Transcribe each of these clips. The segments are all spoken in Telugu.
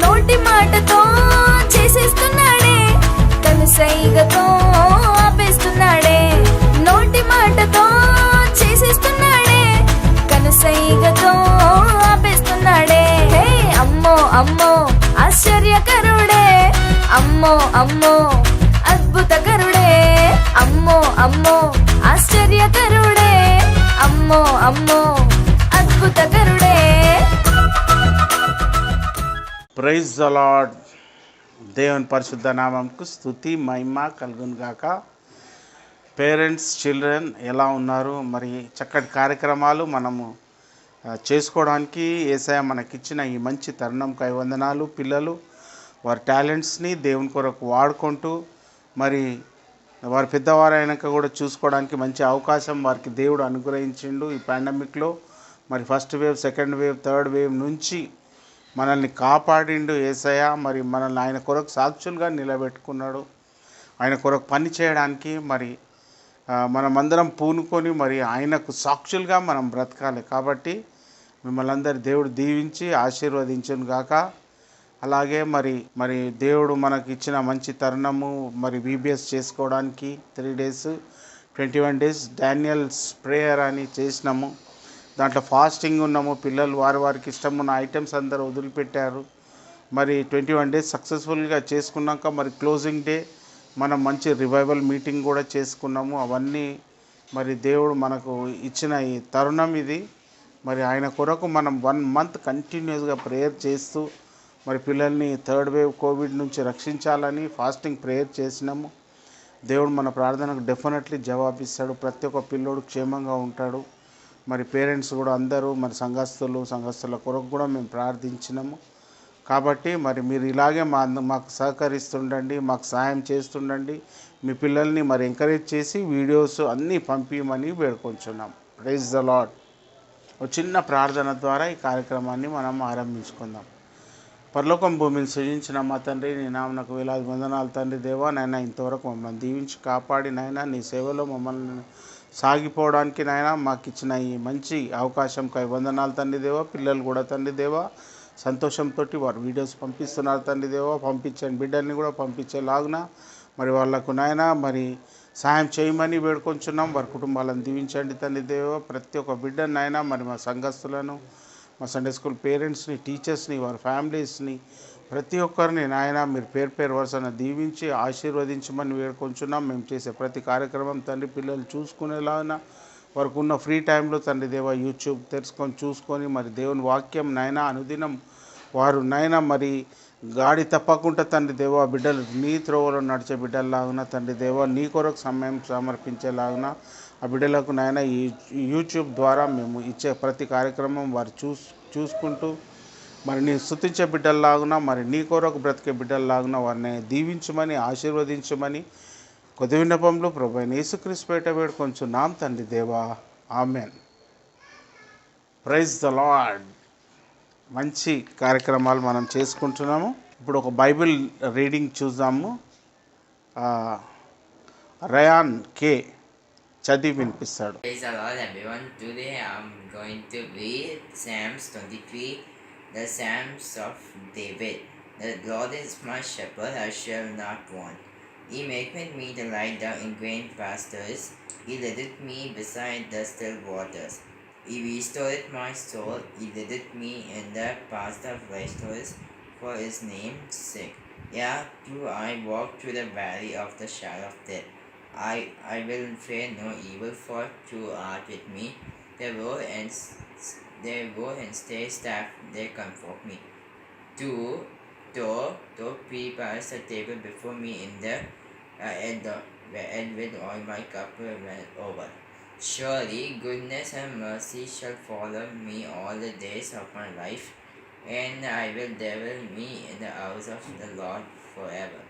నోటి మాటతో చేసేస్తున్నాడే, కనుసైగతో ఆపేస్తున్నాడే. నోటి మాటతో చేసేస్తున్నాడే, కనుసైగతో ఆపేస్తున్నాడే. హే అమ్మో అమ్మో ఆశ్చర్యకరుడే, అమ్మో అమ్మో అద్భుతకరుడే. అమ్మో అమ్మో ఆశ్చర్యకరుడే, అమ్మో అమ్మో అద్భుతకరుడే. Praise the lord. దేవుని పరిశుద్ధ నామంకు స్తుతి మహిమ కలుగును గాక. పేరెంట్స్, చిల్డ్రన్ ఎలా ఉన్నారు? మరి చక్కటి కార్యక్రమాలు మనము చేసుకోవడానికి యేసయ్య మనకిచ్చిన ఈ మంచి తరుణంకై వందనాలు. పిల్లలు వారి టాలెంట్స్ని దేవుని కొరకు వాడుకుంటూ మరి వారు పెద్దవారైనాక కూడా చూసుకోవడానికి మంచి అవకాశం వారికి దేవుడు అనుగ్రహించిండు. ఈ పాండమిక్లో మరి first wave, second wave, third wave నుంచి మనల్ని కాపాడిండు యేసయ్య. మరి మనల్ని ఆయన కొరకు సాక్షులుగా నిలబెట్టుకున్నాడు. ఆయన కొరకు పని చేయడానికి మరి మనమందరం పూనుకొని మరి ఆయనకు సాక్షులుగా మనం బ్రతకాలి. కాబట్టి మిమ్మల్ని అందరి దేవుడు దీవించి ఆశీర్వదించును గాక. అలాగే మరి దేవుడు మనకి ఇచ్చిన మంచి తరుణము మరి VBS చేసుకోవడానికి 3 days 21 days డానియల్స్ ప్రేయర్ అని చేసినాము. దాంట్లో ఫాస్టింగ్ ఉన్నాము. పిల్లలు వారికి ఇష్టమున్న ఐటమ్స్ అందరూ వదిలిపెట్టారు. మరి 21 days సక్సెస్ఫుల్గా చేసుకున్నాక మరి క్లోజింగ్ డే మనం మంచి రివైవల్ మీటింగ్ కూడా చేసుకున్నాము. అవన్నీ మరి దేవుడు మనకు ఇచ్చిన ఈ తరుణం ఇది. మరి ఆయన కొరకు మనం 1 month కంటిన్యూస్గా ప్రేయర్ చేస్తూ మరి పిల్లల్ని థర్డ్ వేవ్ కోవిడ్ నుంచి రక్షించాలని ఫాస్టింగ్ ప్రేయర్ చేసినాము. దేవుడు మన ప్రార్థనకు డెఫినెట్లీ జవాబిస్తాడు. ప్రతి ఒక్క పిల్లోడు క్షేమంగా ఉంటాడు. మరి పేరెంట్స్ కూడా అందరూ మరి సంఘస్థుల కొరకు కూడా మేము ప్రార్థించినాము. కాబట్టి మరి మీరు ఇలాగే మాకు సహకరిస్తుండండి, మాకు సహాయం చేస్తుండండి. మీ పిల్లల్ని మరి ఎంకరేజ్ చేసి వీడియోస్ అన్నీ పంపించమని వేడుకొంచున్నాం. Praise the lord. ఒక చిన్న ప్రార్థన ద్వారా ఈ కార్యక్రమాన్ని మనం ఆరంభించుకుందాం. పరలోకం భూమిని సృజించిన మా తండ్రి, నీ నామనకు వేలాది వందనాలు తండ్రి. దేవా నాయన, ఇంతవరకు మమ్మల్ని దీవించి కాపాడి నాయన నీ సేవలో మమ్మల్ని సాగిపోవడానికి నాయన మాకు ఇచ్చిన ఈ మంచి అవకాశంకై వందనాలు తండ్రి దేవా. పిల్లలు కూడా తండ్రి దేవా సంతోషంతో వారు వీడియోస్ పంపిస్తున్నారు తండ్రి దేవా. పంపించండి, బిడ్డల్ని కూడా పంపించేలాగున మరి వాళ్ళకు నాయన మరి సాయం చేయమని వేడుకొంచున్నాం. వారి కుటుంబాలను దీవించండి తండ్రి దేవా. ప్రతి ఒక్క బిడ్డను నాయన మరి మా సంఘస్థులను, మా సండే స్కూల్ పేరెంట్స్ని, టీచర్స్ని, వారి ఫ్యామిలీస్ని ప్రతి ఒక్కరిని నాయన మీరు పేరు వరుసన దీవించి ఆశీర్వదించమని వేడుకొంచున్నాం. మేము చేసే ప్రతి కార్యక్రమం తండ్రి పిల్లలు చూసుకునేలాగా వారికి ఉన్న ఫ్రీ టైంలో తండ్రి దేవ యూట్యూబ్ తెరుచుకొని చూసుకొని మరి దేవుని వాక్యం నాయన అనుదినం వారు నాయన మరి గాడి తప్పకుండా తండ్రి దేవ బిడ్డలు నీ త్రోవలో నడిచే బిడ్డల్లాగున తండ్రి దేవ నీ కొరకు సమయం సమర్పించేలాగున ఆ బిడ్డలకు నాయన ఈ యూట్యూబ్ ద్వారా మేము ఇచ్చే ప్రతి కార్యక్రమం వారు చూసుకుంటూ మరి నీ స్తుతించే బిడ్డల్లాగున మరి నీ కొరకు బ్రతికే బిడ్డల్లాగున వారిని దీవించమని ఆశీర్వదించమని కొద్ది విన్నపంలో ప్రభువైన యేసుక్రీస్తు పేట వేడుకొంచున్నాం తండ్రి దేవా, ఆమెన్. Praise the lord. మంచి కార్యక్రమాలు మనం చేసుకుంటున్నాము. ఇప్పుడు ఒక బైబిల్ రీడింగ్ చూద్దాము. రయాన్ కే చదివి వినిపిస్తాడు. Praise the Lord, everyone. Today I'm going to read Psalms 23, the Psalms of David. The Lord is my shepherd, I shall not want. He maketh me to lie down in green pastures. He leadeth me beside the still waters. He restoreth my soul. He leadeth me in the path of righteousness for his name's sake. Yea, though I walk through the valley of the shadow of death, I will fear no evil, for thou art with me. Their rod and staff, they comfort me. Thou preparest a table before me in the and with all my cup runneth over. Surely goodness and mercy shall follow me all the days of my life, and I will dwell me in the house of the Lord forever.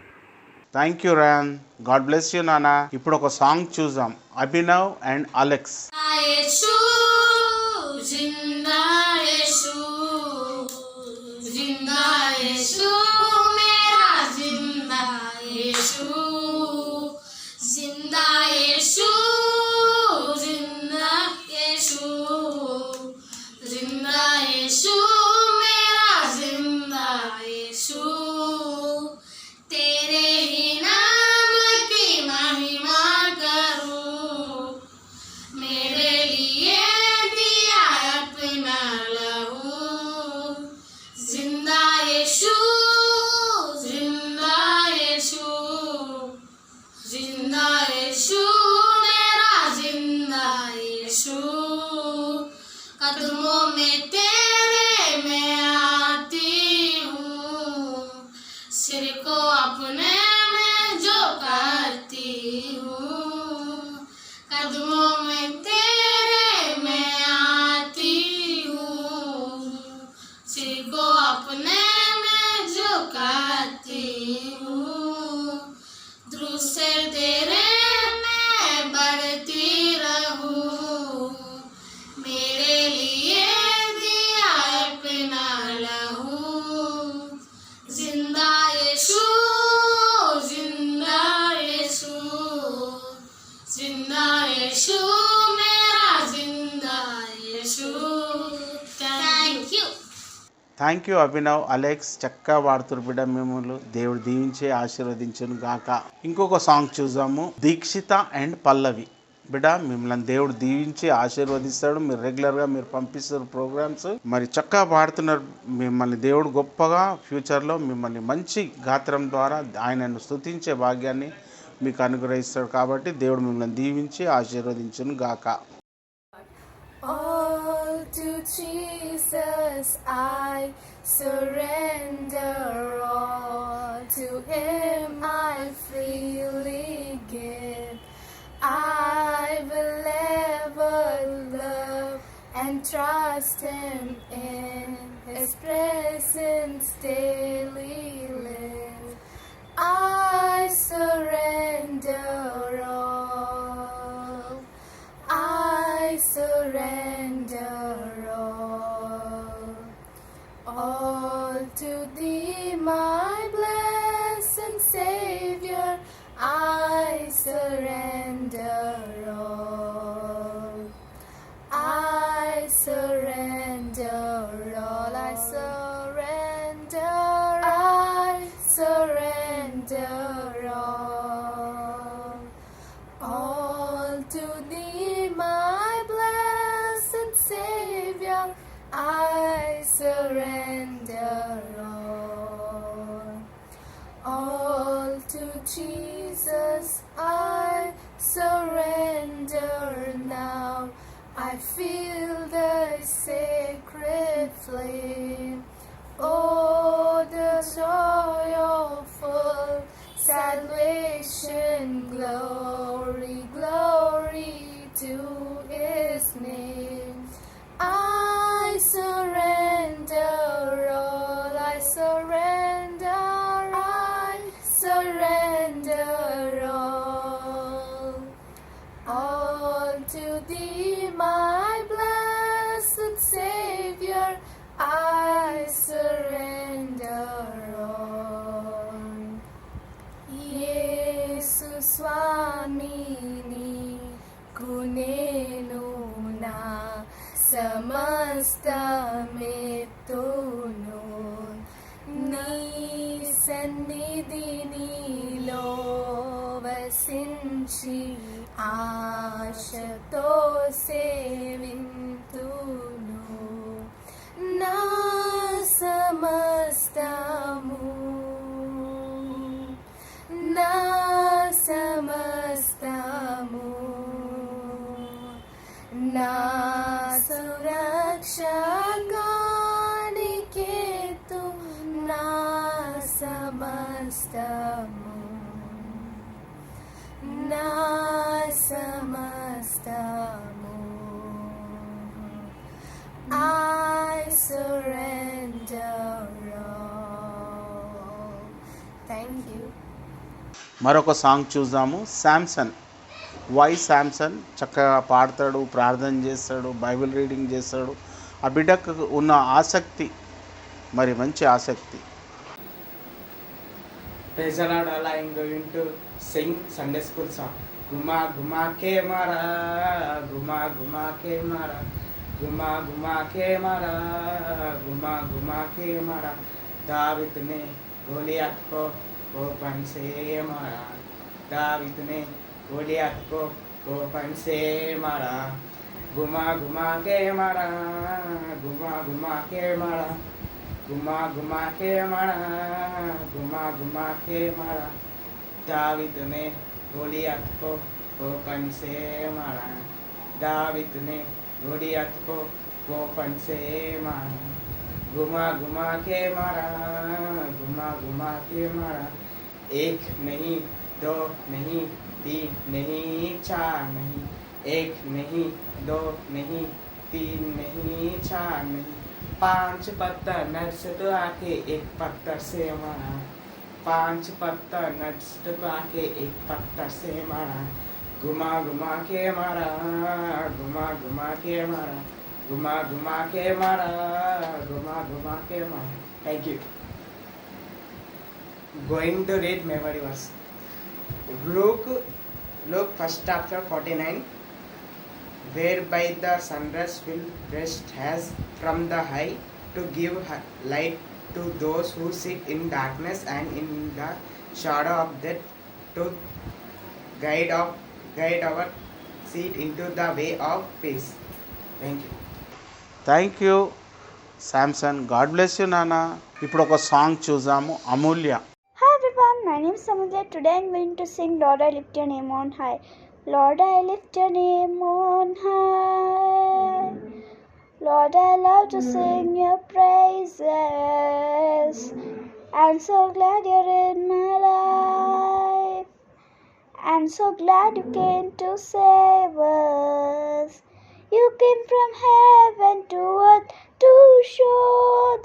Thank you Ryan. God bless you నాన్న. ఇప్పుడు ఒక సాంగ్ చూద్దాం. Abhinav and Alex. जिंदा यीशु मेरा जिंदा यीशु यीशु जिंदा यीशु जिंदा यीशु मेरा जिंदा यीशु कदमों में तेरे मैं आती हूँ सिर को अपने में झुकाती हूँ कदमों में तेरे मैं आती हूँ सिर को अपने में झुकाती हूँ ध्रुव से तेरे मैं बढ़ती रहूं मेरे लिए दिया अपना लहू जिंदा यीशु जिंदा यीशु जिंदा यीशु मेरा जिंदा Yeshu thank you thank you Abhinav Alex చక్కగా వాడుతురు బిడ్డ మిమ్మల్ని దేవుడు దీవించి ఆశీర్వదించును గాక. ఇంకొక సాంగ్ చూద్దాము, దీక్షిత అండ్ పల్లవి. బిడ్డ మిమ్మల్ని దేవుడు దీవించి ఆశీర్వదిస్తాడు. మీరు రెగ్యులర్గా మీరు పంపిస్తారు ప్రోగ్రామ్స్, మరి చక్కగా పాడుతున్నారు. మిమ్మల్ని దేవుడు గొప్పగా ఫ్యూచర్లో మిమ్మల్ని మంచి గాత్రం ద్వారా ఆయనను స్తుతించే భాగ్యాన్ని మీకు అనుగ్రహిస్తాడు. కాబట్టి దేవుడు మిమ్మల్ని దీవించి ఆశీర్వదించును గాక. All to Jesus I surrender, all to Him I freely give. I will ever love and trust Him, in His presence daily live. I surrender all, I surrender all to Thee, my blessed Savior. I surrender all, I surrender all, I surrender, I surrender all to Thee, my blessed Savior. I surrender all to Jesus. I surrender now. I feel the sacred flame. Oh, the joy of full salvation, glory, glory to His name. I surrender all, I surrender, I surrender all to Thee, my blessed Savior. I surrender all. యేసు స్వామిని కునేను నా సమస్తమెత్తును నీ సన్నిధి నీలో వసించి ఆశతో సేవింతును నా సమస్తము నా సమస్తము నా సురక్షగానికేతు నా సమస్తము నా సమస్తము I surrender all. Thank you. మరొక సాంగ్ చూద్దాము, శాంసన్. వై శాంసన్ చక్కగా పాడతాడు, ప్రార్థన చేస్తాడు, బైబిల్ రీడింగ్ చేస్తాడు. ఆ బిడ్డకు ఉన్న ఆసక్తి మరి మంచి ఆసక్తి. Praise the Lord, all I am going to sing Sunday school song. Guma guma ke mara, guma guma ke mara, guma guma ke mara, guma guma ke mara. David ने गोलियत को कोपन से मारा, दाविद ने गोलियत को कोपन से मारा. गुमा गुमा के मारा, गुमा गुमा के मारा, घुमा घुमा के मारा, घुमा घुमा के मारा, दावीद ने गोलियत को गोपन से मारा, दावीद ने गोलियत को गोपन से मारा, घुमा घुमा के मारा, घुमा घुमा के मारा, एक नहीं दो नहीं तीन नहीं चार नहीं, एक नहीं दो नहीं तीन नहीं चार नहीं, 5 पत्थर नटसट आके एक पत्थर से मारा, 5 पत्थर नटसट आके एक पत्थर से मारा, घुमा घुमा के मारा, घुमा घुमा के मारा, घुमा घुमा के मारा, घुमा घुमा के मारा. Thank you. Going to read memory verse. Luke first chapter 49. Whereby the sunrise will rest as from the high, to give light to those who sit in darkness and in the shadow of death, to guide our feet into the way of peace. Thank you. Thank you Samson. God bless you నాన్న. ఇప్పుడు ఒక సాంగ్ చూద్దాము. అమూల్య. Hi everyone, my name is Samudra. Today I'm going to sing Lord I Lift Your Name on High. Lord I lift your name on high. Lord I love to sing your praises. I'm so glad you're in my life. I'm so glad you came to save us. You came from heaven to earth to show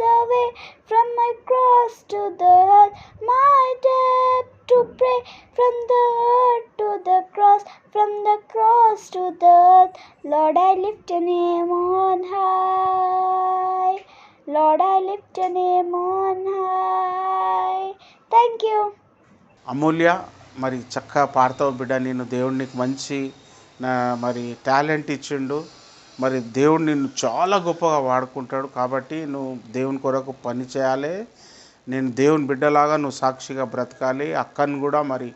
the way, from my cross to the earth, my debt to pray, from the earth to the cross, from the cross to the earth. Lord I lift your name on high. Lord I lift your name on high. Thank you. అమూల్య, మరి చక్కగా పాడతావు బిడ్డ. నేను దేవుడు నీకు మంచి మరి టాలెంట్ ఇచ్చిండు. మరి దేవుడు నిన్ను చాలా గొప్పగా వాడుకుంటాడు. కాబట్టి నువ్వు దేవుని కొరకు పని చేయాలి. నేను దేవుని బిడ్డలాగా నువ్వు సాక్షిగా బ్రతకాలి. అక్కను కూడా మరి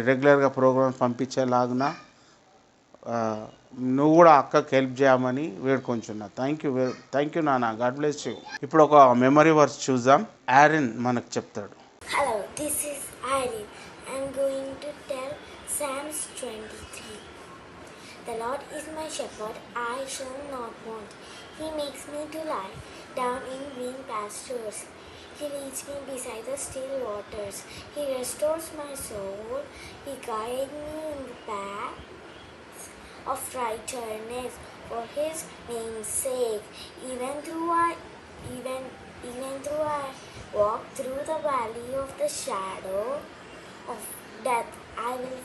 రెగ్యులర్గా ప్రోగ్రామ్స్ పంపించేలాగున నువ్వు కూడా అక్కకి హెల్ప్ చేయమని వేడుకొంచున్నా. థ్యాంక్ యూ నాన్న. God bless you. ఇప్పుడు ఒక మెమరీ వర్స్ చూద్దాం. ఆరిన్ మనకు చెప్తాడు. Hello, this is Irene. I'm going to tell Psalms 23. The Lord is my shepherd, I shall not want. He makes me to lie down in green pastures. He leads me beside the still waters. He restores my soul. He guides me in the paths of righteousness for His name's sake. Even though I walk through the valley of the shadow of death, I will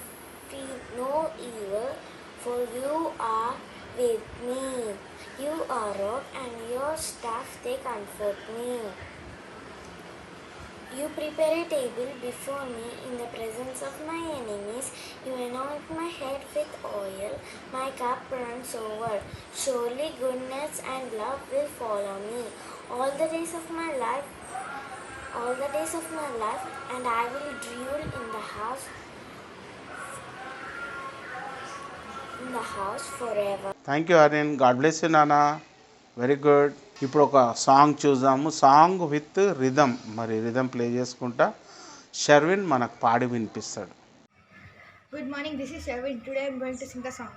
fear no evil, for you are with me. You are rock and your staff, they comfort me. You prepare a table before me in the presence of my enemies. You anoint my head with oil. My cup runs over. Surely goodness and love will follow me all the days of my life, and I will dwell in the house forever. Thank you Aarin. God bless you నాన్న. Very good. ఇప్పుడు ఒక సాంగ్ చూద్దాము. Song with rhythm. మరి రిథమ్ ప్లే చేసుకుంటా షర్విన్ మనకు పాడి వినిపిస్తాడు. Good morning, this is Sherwin. Today I'm going to sing a song.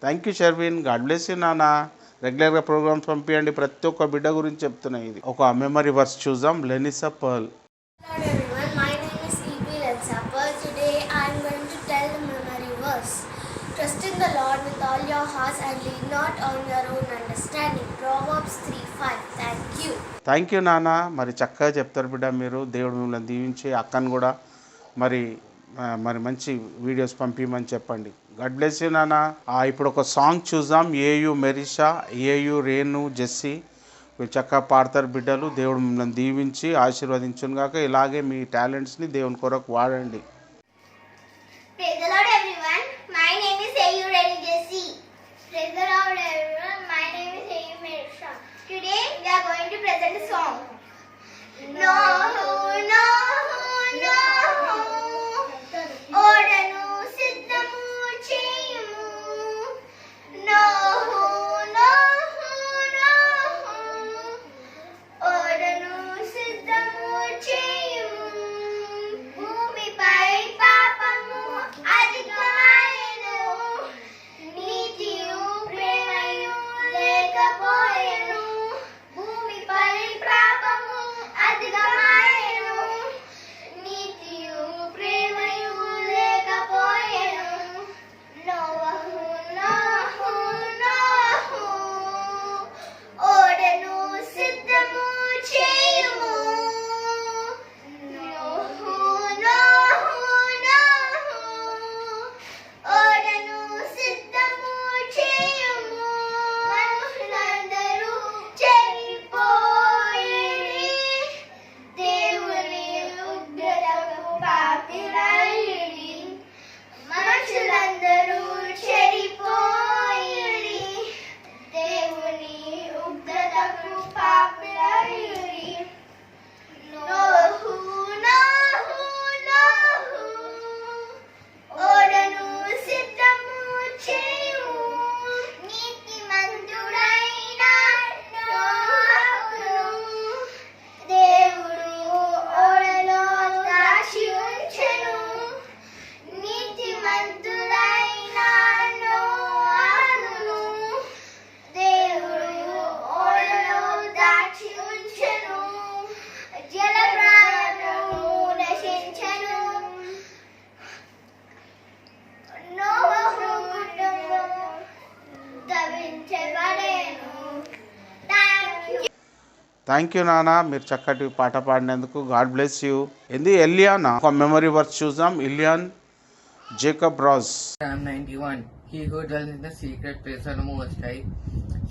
Thank you Sharvin. God bless you నాన్న. రెగ్యులర్గా ప్రోగ్రామ్స్ పంపించండి. ప్రతి ఒక్క బిడ్డ గురించి చెప్తున్నాయి. ఇది ఒక మెమరీ వర్స్ చూద్దాం. లెనిసా pearl. Hello everyone, my name is E.P. Lensapper. Today I am going to tell the memory verse. Trust in the Lord with all your hearts and lean not on your own understanding. Proverbs 3:5. Thank you. Thank you నాన్న. మరి చక్కగా చెప్తారు బిడ్డ మీరు. దేవుడు మిమ్మల్ని దీవించి అక్కను కూడా మరి మరి మంచి వీడియోస్ పంపించమని చెప్పండి. గాడ్ బ్లెస్ యూ నాన్న. ఇప్పుడు ఒక సాంగ్ చూద్దాం. ఏయు మెరిషా, ఏయు రేణు, జెస్సీ వీళ్ళు చక్కగా పాడతారు బిడ్డలు. దేవుడు మిమ్మల్ని దీవించి ఆశీర్వదించును గాక. ఇలాగే మీ టాలెంట్స్ని దేవుని కొరకు వాడండి. Praise the Lord, everyone. My name is Ayu Reni Jesse. Praise the Lord, everyone. My name is Ayu Merisha. Today we are going to present a song. No, no, no. ఓడను సిద్ధము చేయుము. No, no, no. ఓడను సిద్ధము చేయుము. భూమిపై పాపము అధికమాయెను. నీతియు ప్రేమయు లేకపోయెను. భూమిపై పాపము అధికమాయెను. నీతియు ప్రేమయు లేకపోయెను. నోవహు నోహు నోహు ఓడను సిద్ధము చేయుము. నోహు నోహు నోహు ఓడను సిద్ధము చేయుము. మనుషులందరూ చెడిపోయిరి. దేవుని ఉగ్రతకు పాపిరైరి. మనుషులందరూ చెడిపోయిరి. దేవుని ఉగ్రతకు పాపిరైరి. నోహు నోహు నోహు ఓడను సిద్ధము చేయుము. నీతిమంతుడైన నోహును దేవుడు ఓడలో దాచి ఉంచెను. నీతిమంతుడైన నోహును దేవుడు ఓడలో దాచి ఉంచెను. జలప్రళయము నశించెను. నోహు కుటుంబము దవించబడెను. థ్యాంక్ యూ నాన్న. మీరు చక్కటి పాట పాడినందుకు. God bless you. ఏంది ఎలియానా? ఒక మెమరీ వర్స్ చూద్దాం. ఇలియాన్ Jacob Raj. Psalm 91. He who dwells in the secret place of the Most High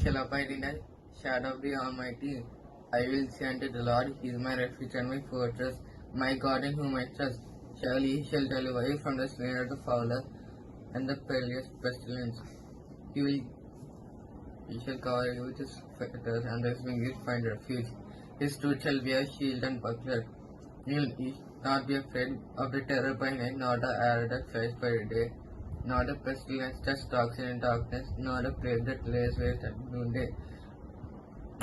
shall abide in the shadow of the Almighty. I will say unto the Lord, He is my refuge and my fortress, my God in whom I trust. Surely He shall deliver you from the snare of the fowler and the perilous pestilence. He shall cover you with His feathers, and His wings will find refuge. His truth shall be a shield and buckler. You will not be afraid of the terror by night, nor the arrow that flies by day, nor the pestilence that stalks in darkness, nor the plague that lays waste at noonday.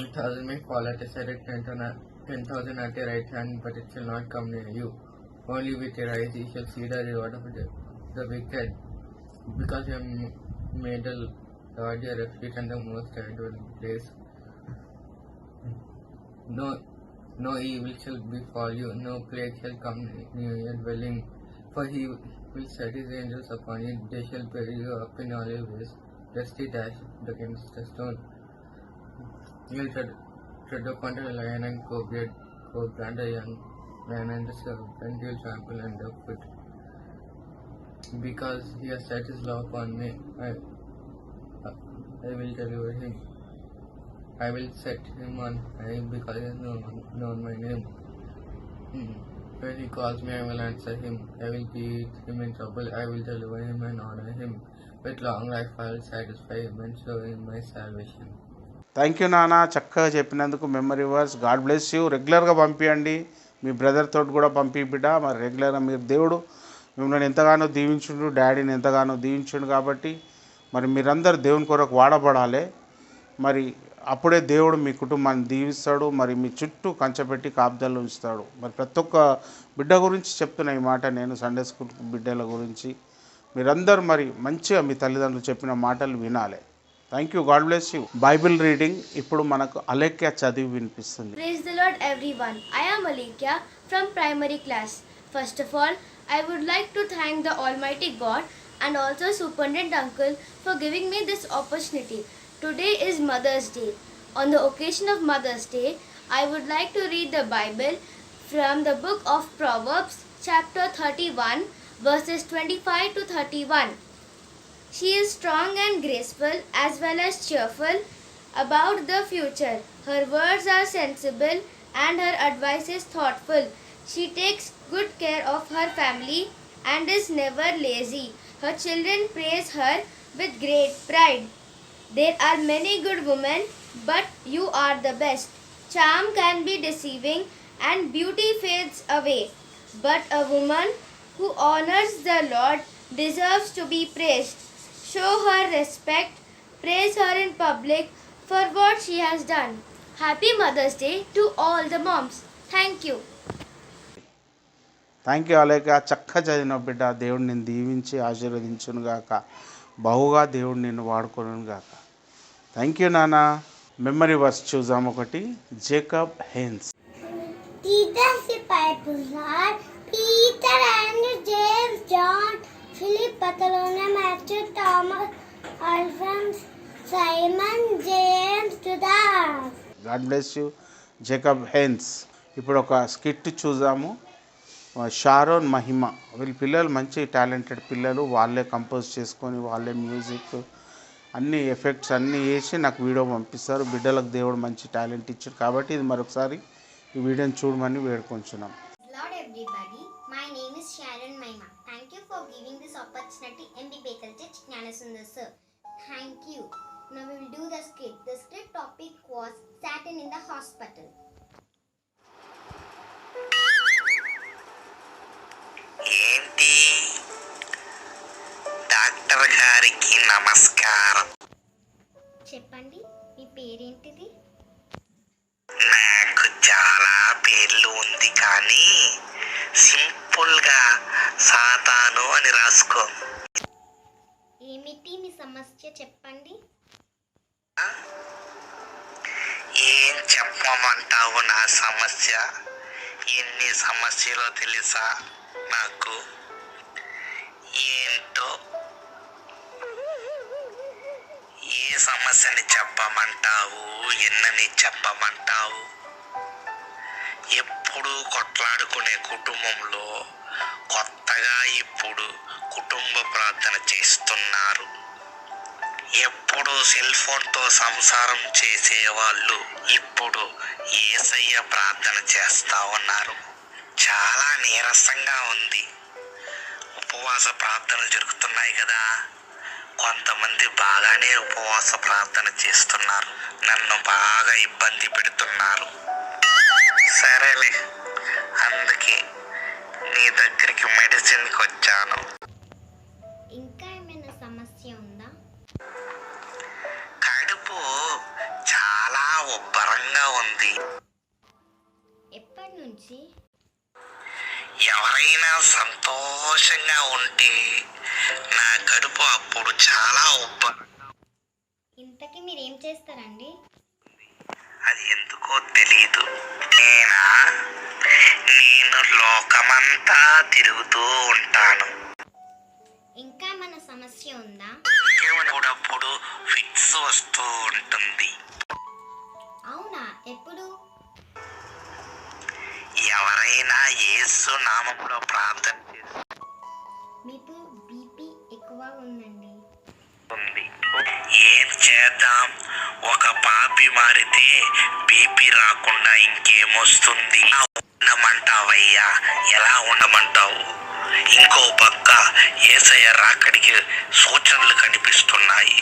1,000 may fall at your side, 10,000 at your right hand, but it shall not come near you. Only with your eyes you shall see the reward of the wicked, because you have made the Lord your refuge and the Most High dwelling place. No evil shall befall you, no plague shall come near your dwelling. For He will set His angels upon you, they shall bear you up in all your ways, lest you dash against a stone. You will tread upon the lion and cobra, and the young lion and the serpent you will trample underfoot. Because He has set His love upon me, I will deliver him. I will set him on high because He has known my name. When He calls me, I will answer him. I will be with him in trouble. I will deliver him and honor him. With long life I will satisfy him and show him my salvation. Thank you నాన్న. చక్కగా చెప్పినందుకు. Memory verse. God bless you. రెగ్యులర్గా పంపించండి. మీ బ్రదర్ తోటి కూడా పంపి బిడ్డ. మరి రెగ్యులర్గా మీరు దేవుడు మిమ్మల్ని ఎంతగానో దీవించుండు, డాడీని ఎంతగానో దీవించుండు. కాబట్టి మరి మీరందరూ దేవుని కొరకు వాడబడాలి. మరి అప్పుడే దేవుడు మీ కుటుంబాన్ని దీవిస్తాడు. మరి మీ చుట్టూ కంచెపెట్టి కాపుదలు ఉంచుతాడు. మరి ప్రతి ఒక్క బిడ్డ గురించి చెప్తున్నా ఈ మాట నేను. సండే స్కూల్ బిడ్డల గురించి మీరందరూ మరి మంచిగా మీ తల్లిదండ్రులు చెప్పిన మాటలు వినాలి. Thank you. God bless you. Bible reading ఇప్పుడు మనకు అలేఖ్య చదివి వినిపిస్తుంది. Praise the Lord, everyone. I am Alekhya from primary class. First of all, I would like to thank the Almighty God and also Superintendent Uncle for giving me this opportunity. Today is Mother's Day. On the occasion of Mother's Day, I would like to read the Bible from the book of Proverbs, chapter 31, verses 25 to 31. She is strong and graceful as well as cheerful about the future. Her words are sensible and her advice is thoughtful. She takes good care of her family and is never lazy. Her children praise her with great pride. There are many good women, but you are the best. Charm can be deceiving and beauty fades away. But a woman who honors the Lord deserves to be praised. Show her respect, praise her in public for what she has done. Happy Mother's Day to all the moms. Thank you. Thank you Aleka చక్కగా చదివిన బిడ్డ. దేవుడు నిన్ను దీవించి ఆశీర్వదించును గాక. బహుగా దేవుడు నిన్ను వాడుకోను గాక. థ్యాంక్ యూ నాన్న. మెమరీ వర్స్ చూద్దాం ఒకటి. Jacob hence. Peter's disciples are Peter and James, John, Philip, Bartholomew, Matthew, Thomas, Alphonse, Simon, James, Judas. God bless you. Jacob hence. ఇప్పుడు ఒక స్కిట్ చూద్దాము. షారోన్ మహిమ, వీళ్ళ పిల్లలు మంచి టాలెంటెడ్ పిల్లలు. వాళ్ళే కంపోజ్ చేసుకొని వాళ్ళే మ్యూజిక్ అన్ని ఎఫెక్ట్స్ అన్నీ వేసి నాకు వీడియో పంపిస్తారు. బిడ్డలకు దేవుడు మంచి టాలెంట్ ఇచ్చాడు కాబట్టి ఇది మరొకసారి ఈ వీడియోని చూడమని వేడుకొంచున్నాం. Lord everybody, my name is Sharon Maima. Thank you for giving this opportunity MB Bethel Church Gnanasundar sir. Thank you. Now we will do the script. The script topic was Saturn in the hospital. ఏంటి డాక్టర్ గారికి నమస్కారం. చెప్పండి మీ పేరేంటిది? నాకు చాలా పేర్లు ఉంది కానీ సింపుల్గా సాతాను అని రాసుకో. ఏమిటి మీ సమస్య చెప్పండి? ఏం చెప్పమంటావు నా సమస్య? ఎన్ని సమస్యలో తెలుసా నాకు? ఏంటో ఏ సమస్యని చెప్పమంటావు? ఎన్నని చెప్పమంటావు? ఎప్పుడు కొట్లాడుకునే కుటుంబంలో కొత్తగా ఇప్పుడు కుటుంబ ప్రార్థన చేస్తున్నారు. ఎప్పుడు సెల్ ఫోన్తో సంసారం చేసేవాళ్ళు ఇప్పుడు యేసయ్య ప్రార్థన చేస్తా ఉన్నారు. చాలా నీరసంగా ఉంది. ఉపవాస ప్రార్థనలు జరుగుతున్నాయి కదా, కొంతమంది బాగానే ఉపవాస ప్రార్థన చేస్తున్నారు. నన్ను బాగా ఇబ్బంది పెడుతున్నారు. సరేలే, అందుకే నీ దగ్గరికి మెడిసిన్కి వచ్చాను. ఇంకా ఏమైనా సమస్య ఉందా? కడుపు చాలా ఉబ్బరంగా ఉంది. ఎప్పటి నుంచి? ఎవరైనా సంతోషంగా ఉంటే నా కడుపు అప్పుడు చాలా ఇంతకీ మీరు ఏం చేస్తారండి? అది ఎందుకో తెలీదు. నేను లోకమంతా తిరుగుతూ ఉంటాను. ఇంకా ఏమైనా సమస్య ఉందా? అప్పుడప్పుడు ఫిట్స్ వస్తూ ఉంటుంది. అవునా, ఎప్పుడు? ఎవరైనా యేసు నామములో ప్రార్థన చేస్తే మీకు బీపీ ఎక్కువ ఉందండి. ఏం చేద్దాం? ఒక పాపి మారితే బీపీ రాకుండా ఇంకేమొస్తుంది? ఉండమంటావయ్యా, ఎలా ఉండమంటావు? ఇంకో పక్క యేసయ్య రాకడికి సూచనలు కనిపిస్తున్నాయి.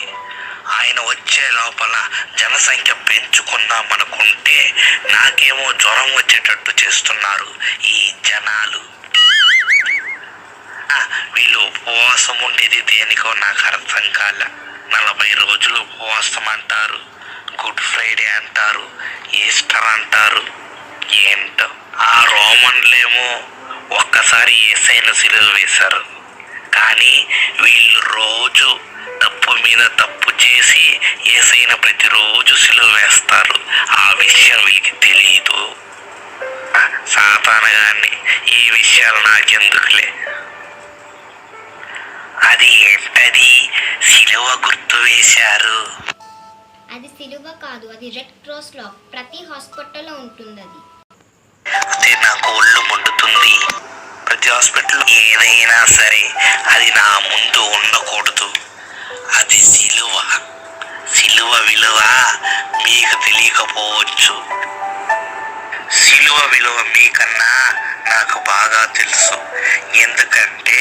ఆయన వచ్చే లోపల జనసంఖ్య పెంచుకుందామనుకుంటే నాకేమో జ్వరం వచ్చేటట్టు చేస్తున్నారు ఈ జనాలు. వీళ్ళు ఉపవాసం ఉండేది దేనికో నాకు అర్థం కాల. 40 రోజులు ఉపవాసం అంటారు, గుడ్ ఫ్రైడే అంటారు, ఈస్టర్ అంటారు. ఏంటో ఆ రోమన్లేమో ఒక్కసారి యేసయ్యను సిలువ వేశారు. కానీ వీళ్ళు రోజు తప్పు మీద తప్పు చేసి యేసయ్యను ప్రతిరోజు సిలువ వేస్తారు. ఆ విషయం వీళ్ళకి తెలియదు. సాతానగాన్ని ఈ విషయాలు నాకెందుకులే. అది ఏంటది సిలువ గుర్తు వేశారు? అది సిలువ కాదు, అది రెడ్ క్రాస్ లాక్. ప్రతి హాస్పిటల్లో ఉంటుంది అది. అదే నాకు ఒళ్ళు మండుతుంది. ప్రతి హాస్పిటల్లో ఏదైనా సరే అది నా ముందు ఉండకూడదు. అది సిలువ. సిలువ విలువ మీకు తెలియకపోవచ్చు. సిలువ విలువ మీకన్నా నాకు బాగా తెలుసు. ఎందుకంటే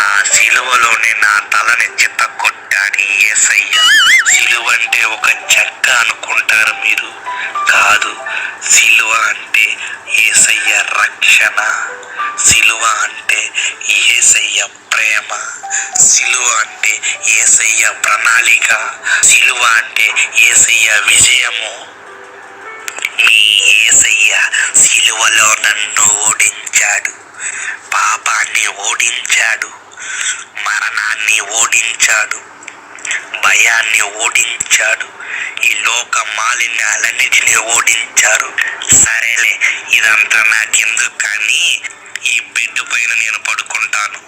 ఆ సిలువలోనే నా తలని చిత్తకొట్టాడు యేసయ్య. సిలువ అంటే ఒక చెక్క అనుకుంటారు మీరు. కాదు, సిలువ అంటే యేసయ్య రక్షణ. సిలువ అంటే యేసయ్య ప్రేమ. సిలువ అంటే యేసయ్య ప్రణాళిక. సిలువ అంటే యేసయ్య విజయము. మీ యేసయ్య సిలువలో నన్ను ఓడించాడు. పాపాన్ని ఓడించాడు. మరణాన్ని ఓడించాడు. భయాన్ని ఓడించాడు. ఈ లోక మాలిన్యాలన్నిటినీ ఓడించారు. సరేలే, ఇదంతా నాకెందుకు, కానీ ఈ బెడ్ పైన నేను పడుకుంటాను.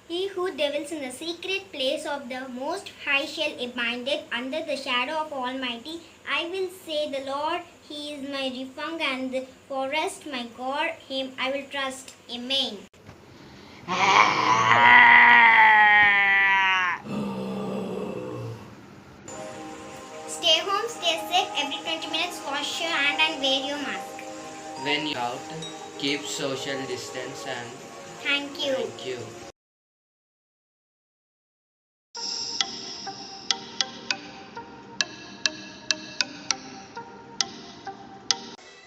He who dwells in the secret place of the Most High shall abide under the shadow of Almighty. I will say, the Lord, He is my refuge and the forest, my God, Him I will trust. Amen. Stay home, stay safe. Every 20 minutes, wash your hand and wear your mask. When you're out, keep social distance and Thank you. thank you.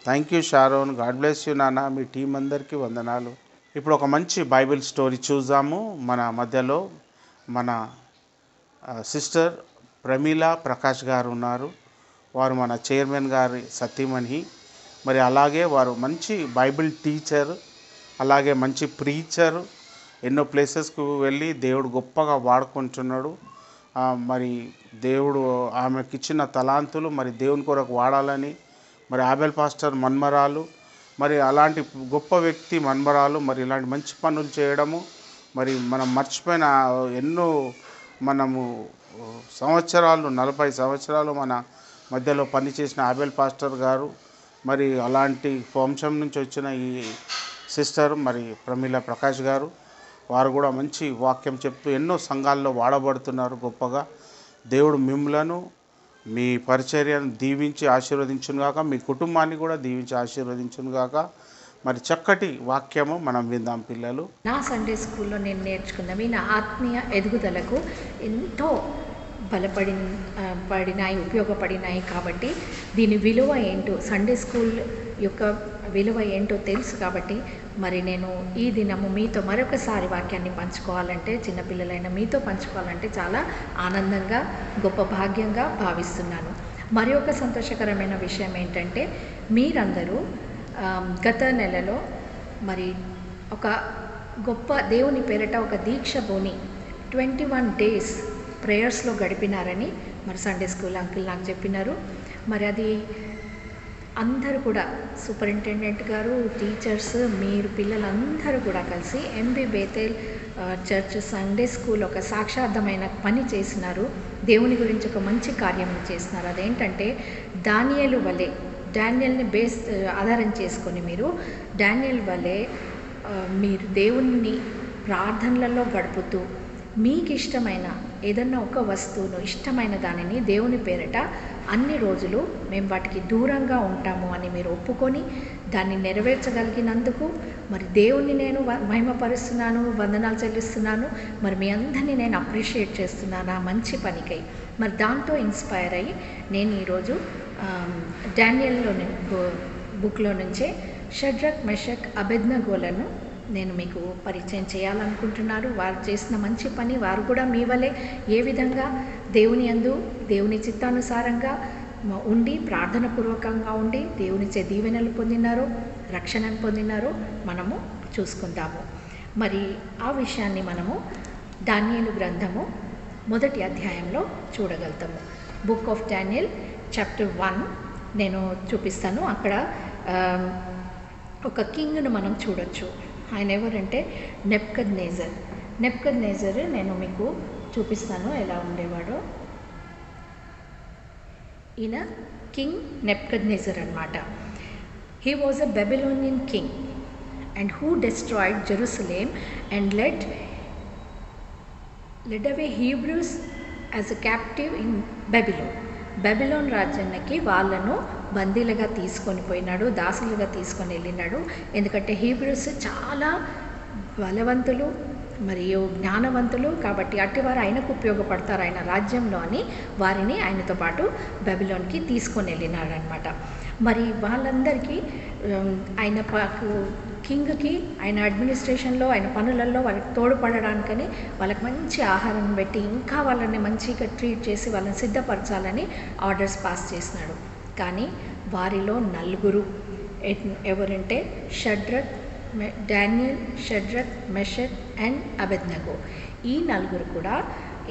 Thank you Sharon. God bless you నాన్న. మీ టీం అందరికీ వందనాలు. ఇప్పుడు ఒక మంచి బైబిల్ స్టోరీ చూద్దాము. మన మధ్యలో మన సిస్టర్ ప్రమీల ప్రకాష్ గారు ఉన్నారు. వారు మన చైర్మన్ గారి సతీమణి. మరి అలాగే వారు మంచి బైబిల్ టీచర్, అలాగే మంచి ప్రీచర్. ఎన్నో ప్లేసెస్కు వెళ్ళి దేవుడు గొప్పగా వాడుకుంటున్నాడు. మరి దేవుడు ఆమెకిచ్చిన తలాంతులు మరి దేవుని కొరకు వాడాలని, మరి ఆబెల్ పాస్టర్ మన్మరాలు, మరి అలాంటి గొప్ప వ్యక్తి మన్మరాలు, మరి ఇలాంటి మంచి పనులు చేయడము, మరి మనం మర్చిపోయిన ఎన్నో మనము సంవత్సరాలు 40 సంవత్సరాలు మన మధ్యలో పనిచేసిన ఆబెల్ పాస్టర్ గారు, మరి అలాంటి వంశం నుంచి వచ్చిన ఈ సిస్టర్ మరి ప్రమీల ప్రకాష్ గారు, వారు కూడా మంచి వాక్యం చెప్తూ ఎన్నో సంఘాల్లో వాడబడుతున్నారు గొప్పగా. దేవుడు మిమ్ములను మీ పరిచర్యను దీవించి ఆశీర్వదించునుగాక, మీ కుటుంబాన్ని కూడా దీవించి ఆశీర్వదించునుగాక. మరి చక్కటి వాక్యము మనం విందాం పిల్లలు. నా సండే స్కూల్లో నేను నేర్చుకున్నవి నా ఆత్మీయ ఎదుగుదలకు ఎంతో బలపడినాయి, ఉపయోగపడినాయి. కాబట్టి దీని విలువ ఏంటో, సండే స్కూల్ యొక్క విలువ ఏంటో తెలుసు. కాబట్టి మరి నేను ఈ దినము మీతో మరొకసారి వాక్యాన్ని పంచుకోవాలంటే, చిన్నపిల్లలైన మీతో పంచుకోవాలంటే చాలా ఆనందంగా, గొప్ప భాగ్యంగా భావిస్తున్నాను. మరి ఒక సంతోషకరమైన విషయం ఏంటంటే, మీరందరూ గత నెలలో మరి ఒక గొప్ప దేవుని పేరిట ఒక దీక్ష భూని 21 days ప్రేయర్స్లో గడిపినారని మరి సండే స్కూల్ అంకుల్ నాకు చెప్పినారు. మరి అది అందరూ కూడా సూపరింటెండెంట్ గారు, టీచర్స్, మీరు పిల్లలందరూ కూడా కలిసి MB Bethel church Sunday school ఒక సాక్షార్థమైన పని చేసినారు. దేవుని గురించి ఒక మంచి కార్యం చేసినారు. అదేంటంటే దానియేలు వలె, డానియల్ని ఆధారం చేసుకొని మీరు డానియల్ వలె మీరు దేవుని ప్రార్థనలలో గడుపుతూ మీకు ఇష్టమైన ఏదన్నా ఒక వస్తువును, ఇష్టమైన దానిని దేవుని పేరిట అన్ని రోజులు మేము వాటికి దూరంగా ఉంటాము అని మీరు ఒప్పుకొని దాన్ని నెరవేర్చగలిగినందుకు మరి దేవుణ్ణి నేను మహిమపరుస్తున్నాను, వందనాలు చెల్లిస్తున్నాను. మరి మీ అందరినీ నేను అప్రిషియేట్ చేస్తున్నాను ఆ మంచి పనికై. మరి దాంతో ఇన్స్పైర్ అయ్యి నేను ఈరోజు డానియల్లోని బుక్లో నుంచే షడ్రక్, మెషక్, అబెద్నగోలను నేను మీకు పరిచయం చేయాలనుకుంటున్నారు. వారు చేసిన మంచి పని, వారు కూడా మీ వలె ఏ విధంగా దేవుని యందు దేవుని చిత్తానుసారంగా ఉండి ప్రార్థనపూర్వకంగా ఉండి దేవునిచే దీవెనలు పొందినారో, రక్షణను పొందినారో మనము చూసుకుందాము. మరి ఆ విషయాన్ని మనము దానియేలు గ్రంథము 1వ అధ్యాయంలో చూడగలుగుతాము. బుక్ ఆఫ్ డానియల్ చాప్టర్ 1 నేను చూపిస్తాను. అక్కడ ఒక కింగ్ను మనం చూడొచ్చు. ఆయన ఎవరంటే నెబ్కద్నేజర్. నేను మీకు చూపిస్తాను ఎలా ఉండేవాడో. ఈయన కింగ్ నెబ్కద్నెజర్ అన్నమాట. He was a Babylonian king and who destroyed Jerusalem and led away Hebrews as a captive in Babylon. Babylon రాజ్యానికి వాళ్ళను బందీలుగా తీసుకొని పోయినాడు, దాసులుగా తీసుకొని వెళ్ళినాడు. ఎందుకంటే హీబ్రూస్ చాలా బలవంతులు మరియు జ్ఞానవంతులు కాబట్టి అట్టివారు ఆయనకు ఉపయోగపడతారు ఆయన రాజ్యంలో అని వారిని ఆయనతో పాటు బెబిలోన్కి తీసుకొని వెళ్ళినాడు అనమాట. మరి వాళ్ళందరికీ ఆయన కింగ్కి ఆయన అడ్మినిస్ట్రేషన్లో ఆయన పనులలో వాళ్ళకి తోడ్పడడానికని వాళ్ళకి మంచి ఆహారం పెట్టి ఇంకా వాళ్ళని మంచిగా ట్రీట్ చేసి వాళ్ళని సిద్ధపరచాలని ఆర్డర్స్ పాస్ చేసినాడు. కానీ వారిలో 4 ఎవరంటే Daniel, Shadrach, Meshach and Abednego. ఈ 4 కూడా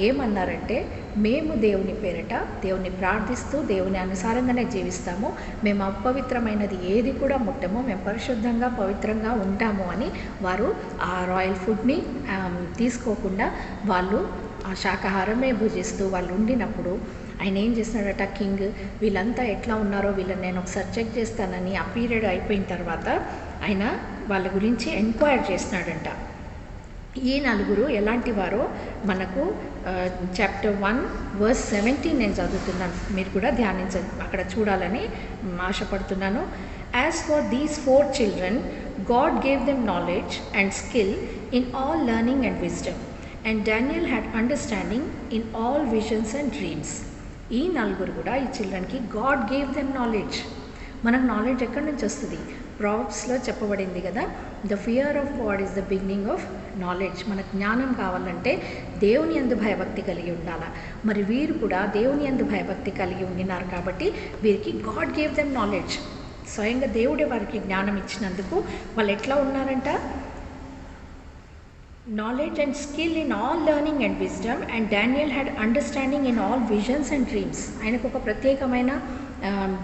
ఏమన్నారంటే, మేము దేవుని పేరట దేవుని ప్రార్థిస్తూ దేవుని అనుసారంగానే జీవిస్తాము, మేము అపవిత్రమైనది ఏది కూడా ముట్టము, మేము పరిశుద్ధంగా పవిత్రంగా ఉంటాము అని వారు ఆ రాయల్ ఫుడ్ని తీసుకోకుండా వాళ్ళు ఆ శాకాహారమే భుజిస్తూ వాళ్ళు ఉండినప్పుడు ఆయన ఏం చేస్తున్నాడట కింగ్, వీళ్ళంతా ఎట్లా ఉన్నారో వీళ్ళని నేను ఒకసారి చెక్ చేస్తానని ఆ పీరియడ్ అయిపోయిన తర్వాత ఆయన వాళ్ళ గురించి ఎంక్వైర్ చేస్తున్నాడంట. ఈ 4 ఎలాంటి వారో మనకు చాప్టర్ 1 verse 17 నేను చదువుతున్నాను, మీరు కూడా ధ్యానించండి, అక్కడ చూడాలని ఆశపడుతున్నాను. As for these 4 children, God gave them knowledge and skill in all learning and wisdom, and Daniel had understanding in all visions and dreams. ఈ 4 కూడా ఈ చిల్డ్రన్కి గాడ్ గేవ్ దెమ్ నాలెడ్జ్. మనకు నాలెడ్జ్ ఎక్కడి నుంచి వస్తుంది? ప్రాబ్స్లో చెప్పబడింది కదా, the fear of God is the beginning of knowledge. మనకు జ్ఞానం కావాలంటే దేవుని యందు భయభక్తి కలిగి ఉండాలి. మరి వీరు కూడా దేవుని యందు భయభక్తి కలిగి ఉండినారు కాబట్టి వీరికి గాడ్ గేవ్ దెమ్ నాలెడ్జ్. స్వయంగా దేవుడే వారికి జ్ఞానం ఇచ్చినందుకు వాళ్ళు ఎట్లా ఉన్నారంట, knowledge and skill in all learning and wisdom, and Daniel had understanding in all visions and dreams. ఆయనకు ఒక ప్రత్యేకమైన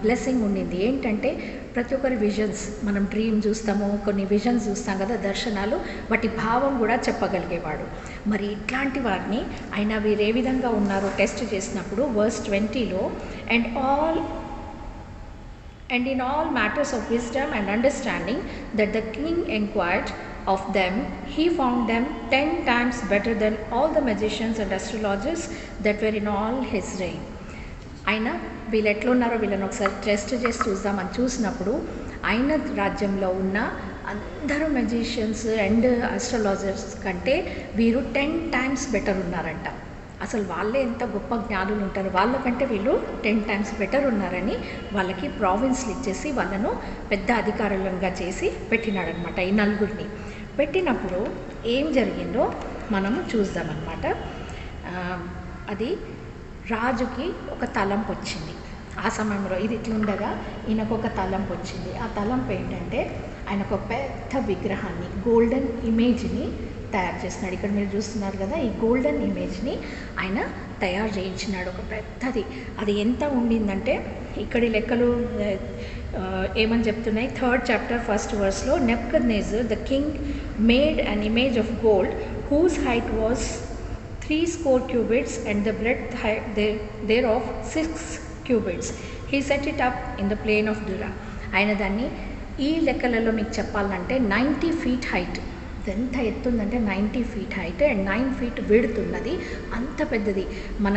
బ్లెస్సింగ్ ఉండింది. ఏంటంటే ప్రతి ఒక్కరి విజన్స్, మనం డ్రీమ్ చూస్తాము, కొన్ని విజన్స్ చూస్తాం కదా, దర్శనాలు, వాటి భావం కూడా చెప్పగలిగేవాడు. మరి ఇట్లాంటి వారిని ఆయన వీరు ఏ విధంగా ఉన్నారో టెస్ట్ చేసినప్పుడు verse 20లో and in all matters of wisdom and understanding that the king inquired of them, he found them 10 times better than all the magicians and astrologers that were in all his reign. ఆయన వీళ్ళు ఎట్లున్నారో వీళ్ళని ఒకసారి టెస్ట్ చేసి చూద్దామని చూసినప్పుడు ఆయన రాజ్యంలో ఉన్న అందరూ మెజిషియన్స్ అండ్ ఆస్ట్రాలజర్స్ కంటే వీరు 10 times బెటర్ ఉన్నారంట. అసలు వాళ్ళే ఎంత గొప్ప జ్ఞానులు ఉంటారు, వాళ్ళకంటే వీళ్ళు 10 times బెటర్ ఉన్నారని వాళ్ళకి ప్రావిన్స్లు ఇచ్చేసి వాళ్ళను పెద్ద అధికారులంగా చేసి పెట్టినాడనమాట. ఈ 4 పెట్టినప్పుడు ఏం జరిగిందో మనము చూద్దామన్నమాట. అది రాజుకి ఒక తలంపు వచ్చింది. ఆ సమయంలో ఇది ఇట్లుండగా ఈయనకు ఒక తలంపు వచ్చింది. ఆ తలంపు ఏంటంటే ఆయనకు ఒక పెద్ద విగ్రహాన్ని, గోల్డెన్ ఇమేజ్ని తయారు చేస్తున్నాడు. ఇక్కడ మీరు చూస్తున్నారు కదా, ఈ గోల్డెన్ ఇమేజ్ని ఆయన తయారు చేయించినాడు, ఒక పెద్దది. అది ఎంత ఉండిందంటే ఇక్కడి లెక్కలు ఏమని చెప్తున్నాయి, 3rd chapter 1st verseలో Nebuchadnezzar the king made an image of gold whose height was 70 cubits and the breadth thereof 6 cubits. He set it up in the plain of Dura. ఆయన దాన్ని ఈ లెక్కలలో మీకు చెప్పాలంటే 90 feet హైట్, ఎంత ఎత్తుందంటే 90 feet height and 9 feet width ఉన్నది. అంత పెద్దది. మన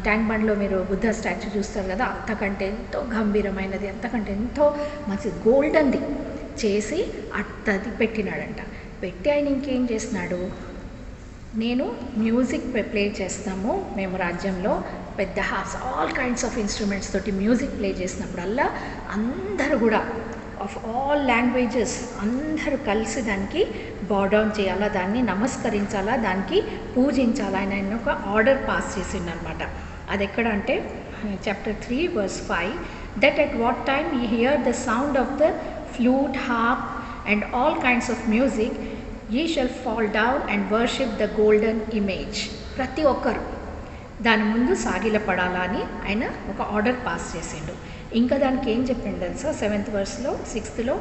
ట్యాంక్ బండ్లో మీరు బుద్ధ స్టాచ్యూ చూస్తారు కదా, అంతకంటే ఎంతో గంభీరమైనది, అంతకంటే ఎంతో మంచి గోల్డెన్ది చేసి అట్టది పెట్టినాడంట. పెట్టి ఆయన ఇంకేం చేసినాడు, నేను మ్యూజిక్ ప్లే చేస్తాము మేము రాజ్యంలో, పెద్ద ఆల్ కైండ్స్ ఆఫ్ ఇన్స్ట్రుమెంట్స్ తోటి మ్యూజిక్ ప్లే చేసినప్పుడల్లా అందరూ కూడా ఆఫ్ ఆల్ లాంగ్వేజెస్ అందరూ కలిసి దానికి బౌడౌన్ చేయాలా, దాన్ని నమస్కరించాలా, దానికి పూజించాలా. ఆయన ఒక ఆర్డర్ పాస్ చేసిండనమాట. అది ఎక్కడ అంటే chapter 3 verse 5, that at what time ye hear the sound of the flute, harp and all kinds of music, ye shall fall down and worship the golden image. ప్రతి ఒక్కరు దాని ముందు సాగిలపడాలా అని ఆయన ఒక ఆర్డర్ పాస్ చేసిండు. ఇంకా దానికి ఏం చెప్పిండు తెలుసా, 7th verseలో 6thలో,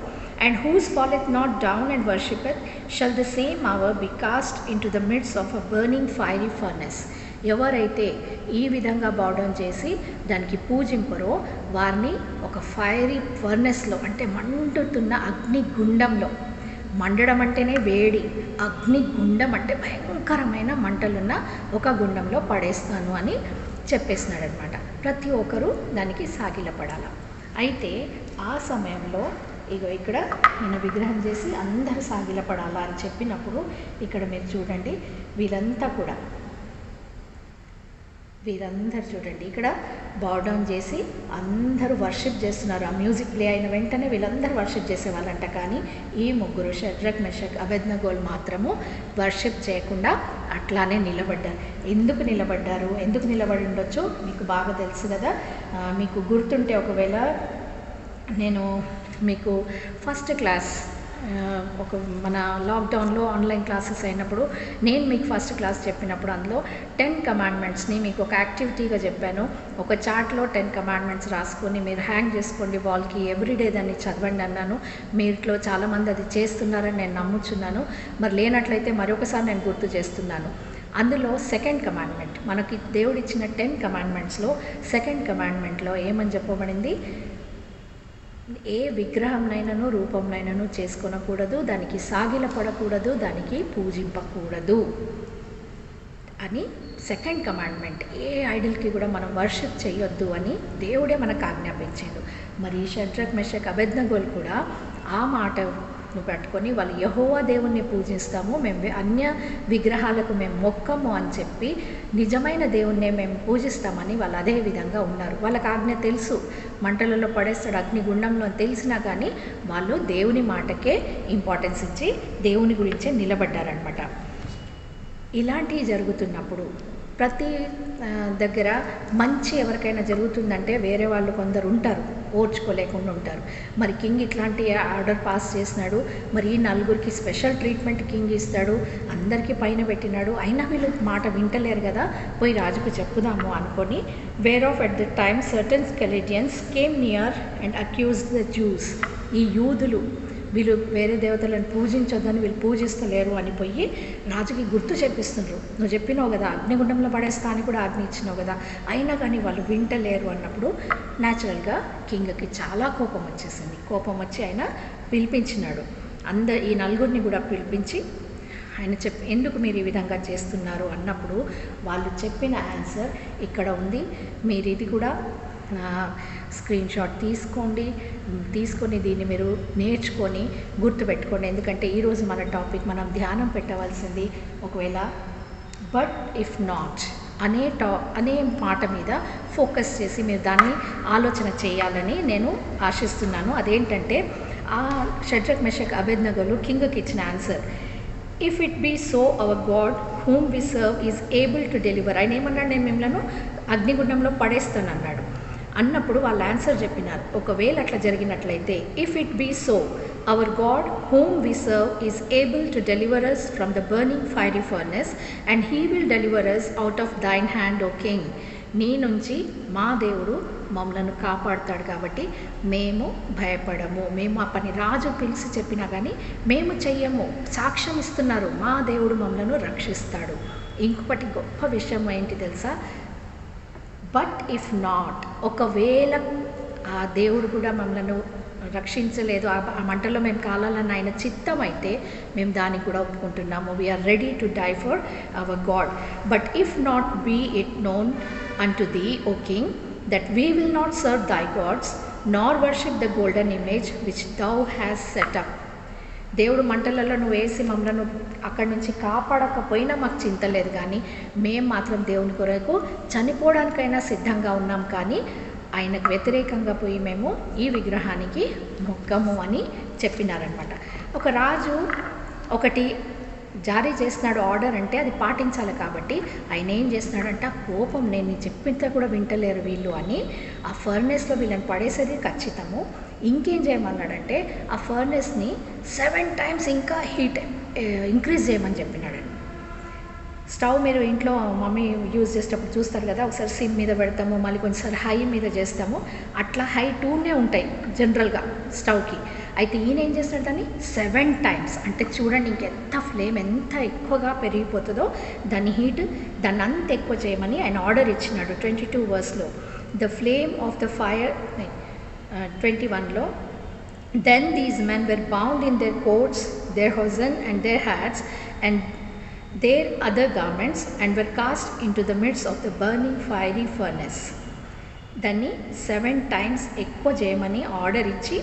and whose falleth not down and worshipeth shall the same hour be cast into the midst of a burning fiery furnace. ఎవరైతే ఈ విధంగా బౌడౌన్ చేసి దానికి పూజింపరో వారిని ఒక ఫైరీ ఫర్నెస్లో, అంటే మండుతున్న అగ్నిగుండంలో, మండడం అంటేనే వేడి, అగ్నిగుండం అంటే భయంకరమైన మంటలున్న ఒక గుండంలో పడేస్తాను అని చెప్పేసినాడు అనమాట. ప్రతి ఒక్కరూ దానికి సాగిలపడాలి. అయితే ఆ సమయంలో ఇక్కడ నేను విగ్రహం చేసి అందరూ సాగిలపడాలా అని చెప్పినప్పుడు ఇక్కడ మీరు చూడండి, వీరందరూ చూడండి ఇక్కడ బౌడౌన్ చేసి అందరూ వర్షిప్ చేస్తున్నారు. ఆ మ్యూజిక్ ప్లే అయిన వెంటనే వీళ్ళందరూ వర్షిప్ చేసేవాళ్ళంట. కానీ ఈ ముగ్గురు షడ్రక్ మెషక్ అబేద్నెగోలు మాత్రము వర్షిప్ చేయకుండా అట్లానే నిలబడ్డారు. ఎందుకు నిలబడి ఉండొచ్చు మీకు బాగా తెలుసు కదా. మీకు గుర్తుంటే ఒకవేళ నేను మీకు ఫస్ట్ క్లాస్ మన లాక్డౌన్లో ఆన్లైన్ క్లాసెస్ అయినప్పుడు నేను మీకు ఫస్ట్ క్లాస్ చెప్పినప్పుడు అందులో 10 కమాండ్మెంట్స్ని మీకు ఒక యాక్టివిటీగా చెప్పాను. ఒక చార్ట్లో 10 కమాండ్మెంట్స్ రాసుకొని మీరు హ్యాంగ్ చేసుకోండి వాల్కి, ఎవ్రీడే దాన్ని చదవండి అన్నాను. మీట్లో చాలామంది అది చేస్తున్నారని నేను నమ్ముచున్నాను. మరి లేనట్లయితే మరొకసారి నేను గుర్తు చేస్తున్నాను. అందులో సెకండ్ కమాండ్మెంట్, మనకి దేవుడిచ్చిన 10 కమాండ్మెంట్స్లో సెకండ్ కమాండ్మెంట్లో ఏమని చెప్పబడింది, ఏ విగ్రహంనైనాను రూపంనైనాను చేసుకొనకూడదు, దానికి సాగిలపడకూడదు, దానికి పూజింపకూడదు అని సెకండ్ కమాండ్మెంట్. ఏ ఐడల్కి కూడా మనం వర్షిప్ చేయొద్దు అని దేవుడే మనకు ఆజ్ఞాపించాడు. మరి షడ్రక్ మెషక్ అబేద్నెగోలు కూడా ఆ మాటను పట్టుకొని వాళ్ళు యెహోవా దేవుణ్ణి పూజిస్తాము, మేము అన్య విగ్రహాలకు మేము మొక్కము అని చెప్పి నిజమైన దేవుణ్ణే మేము పూజిస్తామని వాళ్ళు అదే విధంగా ఉన్నారు. వాళ్ళకి ఆజ్ఞ తెలుసు, మంటలలో పడేస్తాడు అగ్నిగుండంలో తెలిసినా కానీ వాళ్ళు దేవుని మాటకే ఇంపార్టెన్స్ ఇచ్చి దేవుని గురించే నిలబడ్డారనమాట. ఇలాంటివి జరుగుతున్నప్పుడు ప్రతి దగ్గర మంచి ఎవరికైనా జరుగుతుందంటే వేరే వాళ్ళు కొందరు ఉంటారు, ఓర్చుకోలేకుండా ఉంటారు. మరి కింగ్ ఇట్లాంటి ఆర్డర్ పాస్ చేసినాడు, మరి ఈ నలుగురికి స్పెషల్ ట్రీట్మెంట్ కింగ్ ఇస్తాడు, అందరికీ పైన పెట్టినాడు, అయినా వీళ్ళు మాట వింటలేరు కదా, పోయి రాజుకు చెప్పుదాము అనుకొని wherefore at the time certain Chaldeans came near and accused the Jews. ఈ యూదులు వీళ్ళు వేరే దేవతలను పూజించొద్దని వీళ్ళు పూజిస్తలేరు అని పోయి రాజుకి గుర్తు చెప్పిస్తుండ్రు. నువ్వు చెప్పినావు కదా అగ్నిగుండంలో పడేస్తా అని కూడా ఆజ్ఞ ఇచ్చినావు కదా, అయినా కానీ వాళ్ళు వింటలేరు అన్నప్పుడు న్యాచురల్గా కింగ్కి చాలా కోపం వచ్చేసింది. కోపం వచ్చి ఆయన పిలిపించినాడు. ఈ నలుగురిని కూడా పిలిపించి ఆయన ఎందుకు మీరు ఈ విధంగా చేస్తున్నారు అన్నప్పుడు వాళ్ళు చెప్పిన ఆన్సర్ ఇక్కడ ఉంది. మీరు ఇది కూడా స్క్రీన్ షాట్ తీసుకొని దీన్ని మీరు నేర్చుకొని గుర్తుపెట్టుకోండి. ఎందుకంటే ఈరోజు మన టాపిక్ మనం ధ్యానం పెట్టవలసింది ఒకవేళ బట్ ఇఫ్ నాట్ అనే మాట మీద ఫోకస్ చేసి మీరు దాన్ని ఆలోచన చేయాలని నేను ఆశిస్తున్నాను. అదేంటంటే ఆ షడ్రక్ మెషక్ అబేద్నెగోలు కింగ్కి ఇచ్చిన answer, if it be so our God whom we serve is able to deliver. ఆయన ఏమన్నాడు, నేను మిమ్మల్ని అగ్నిగుండంలో పడేస్తాను అన్నాడు. అన్నప్పుడు వాళ్ళు ఆన్సర్ చెప్పినారు, ఒకవేళ అట్లా జరిగినట్లయితే if it be so our God whom we serve is able to deliver us from the burning fiery furnace and he will deliver us out of thine hand O king. నీ నుంచి మా దేవుడు మమ్మలను కాపాడుతాడు కాబట్టి మేము భయపడము. మేము ఆ పని రాజు పిలిచి చెప్పినా కానీ మేము చెయ్యము, సాక్ష్యం ఇస్తున్నారు మా దేవుడు మమ్మలను రక్షిస్తాడు. ఇంకొకటి గొప్ప విషయం ఏంటి తెలుసా, బట్ ఇఫ్ నాట్, ఒకవేళ ఆ దేవుడు కూడా మమ్మల్ని రక్షించలేదు, ఆ మంటలో మేము కాలాలని ఆయన చిత్తం అయితే మేము దానికి కూడా ఒప్పుకుంటున్నాము. We are ready to die for our God. But if not be it known unto thee, O king, that we will not serve thy gods, nor worship the golden image which thou hast set up. దేవుడు మంటలలో నువ్వు వేసి మమ్మల్ని అక్కడి నుంచి కాపాడకపోయినా మాకు చింత లేదు, కానీ మేము మాత్రం దేవుని కొరకు చనిపోవడానికైనా సిద్ధంగా ఉన్నాం, కానీ ఆయనకు వ్యతిరేకంగా పోయి మేము ఈ విగ్రహానికి మొక్కము అని చెప్పినారనమాట. ఒక రాజు ఒకటి జారీ చేస్తున్నాడు ఆర్డర్ అంటే అది పాటించాలి కాబట్టి ఆయన ఏం చేస్తున్నాడంటే ఆ కోపం, నేను చెప్పింతే కూడా వింటలేరు వీళ్ళు అని ఆ ఫర్నెస్లో వీళ్ళని పడేసేది ఖచ్చితము. ఇంకేం చేయమన్నాడంటే ఆ ఫర్నెస్ని 7 times ఇంకా హీట్ ఇంక్రీజ్ చేయమని చెప్పినాడు. స్టవ్ మీరు ఇంట్లో మమ్మీ యూజ్ చేసేటప్పుడు చూస్తారు కదా, ఒకసారి సిమ్ మీద పెడతాము, మళ్ళీ కొంచెంసారి హై మీద చేస్తాము, అట్లా హై 2నే ఉంటాయి జనరల్గా స్టవ్కి. అయితే ఈయన ఏం చేస్తాడు దాన్ని 7 times, అంటే చూడండి ఇంకెంత ఫ్లేమ్ ఎంత ఎక్కువగా పెరిగిపోతుందో దాని హీట్ దాన్ని అంత ఎక్కువ చేయమని ఆయన ఆర్డర్ ఇచ్చినాడు 22 verseలో. The flame of the fire 21లో, then these men were bound in their coats, their hosen and their hats and their other garments and were cast into the midst of the burning fiery furnace. దాన్ని 7 times ఎక్కువ చేయమని ఆర్డర్ ఇచ్చి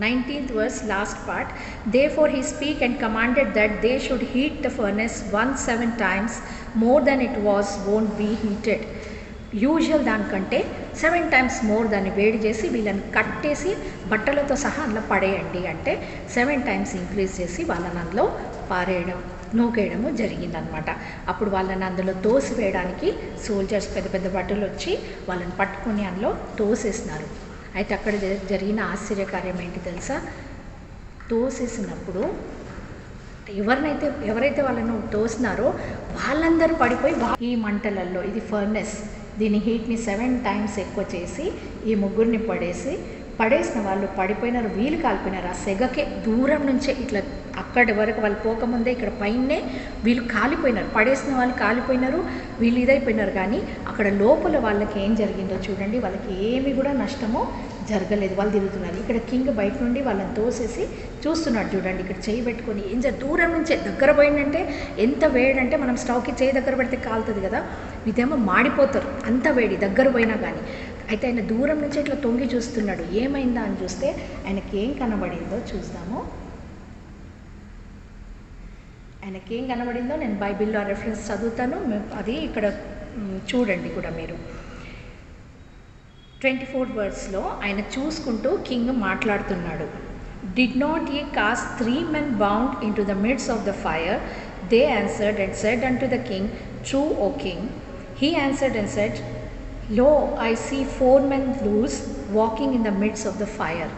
19th verse last part, therefore he spake and commanded that they should heat the furnace 7 times more than it was won't be heated. Usual దానికంటే 7 times మోర్ దాన్ని వేడి చేసి వీళ్ళని కట్టేసి బట్టలతో సహా అందులో పడేయండి అంటే 7 times ఇంక్రీజ్ చేసి వాళ్ళని అందులో నూకేయడము జరిగిందనమాట. అప్పుడు వాళ్ళని అందులో తోసివేయడానికి సోల్జర్స్ పెద్ద పెద్ద బట్టలు వచ్చి వాళ్ళని పట్టుకొని అందులో తోసేసినారు. అయితే అక్కడ జరిగిన ఆశ్చర్యకార్యం ఏంటి తెలుసా? తోసేసినప్పుడు ఎవరైతే వాళ్ళను తోసినారో వాళ్ళందరూ పడిపోయి ఈ మంటలలో, ఇది ఫర్నెస్, దీని హీట్ని 7 times ఎక్కువ చేసి ఈ ముగ్గురిని పడేసిన వాళ్ళు పడిపోయినారు, వీళ్ళు కాలిపోయినారు. ఆ సెగకే దూరం నుంచే ఇట్లా అక్కడి వరకు వాళ్ళు పోకముందే ఇక్కడ పైనే వీళ్ళు కాలిపోయినారు, పడేసిన వాళ్ళు కాలిపోయినారు, వీళ్ళు ఇదైపోయినారు. కానీ అక్కడ లోపల వాళ్ళకి ఏం జరిగిందో చూడండి, వాళ్ళకి ఏమి కూడా నష్టమో జరగలేదు, వాళ్ళు తిరుగుతున్నారు. ఇక్కడ కింగ్ బయట నుండి వాళ్ళని తోసేసి చూస్తున్నాడు చూడండి, ఇక్కడ చేయి పెట్టుకొని ఏం దూరం నుంచే దగ్గర పోయిందంటే ఎంత వేడంటే మనం స్టవ్కి చేయి దగ్గర పెడితే కాలుతుంది కదా, ఇదేమో మాడిపోతారు అంత వేడి దగ్గర పోయినా కానీ. అయితే ఆయన దూరం నుంచి ఇట్లా తొంగి చూస్తున్నాడు, ఏమైందా అని చూస్తే ఆయనకి ఏం కనబడిందో చూద్దాము. ఆయనకి ఏం కనబడిందో నేను బైబిల్లో రెఫరెన్స్ చదువుతాను, అది ఇక్కడ చూడండి కూడా మీరు. 24th verseలో ఆయన చూసుకుంటూ కింగ్ మాట్లాడుతున్నాడు. Did not ye cast 3 men bound into the midst of the fire? They answered and said unto the king, True, O king. He answered and said, Lo, I see 4 men loose walking in the midst of the fire.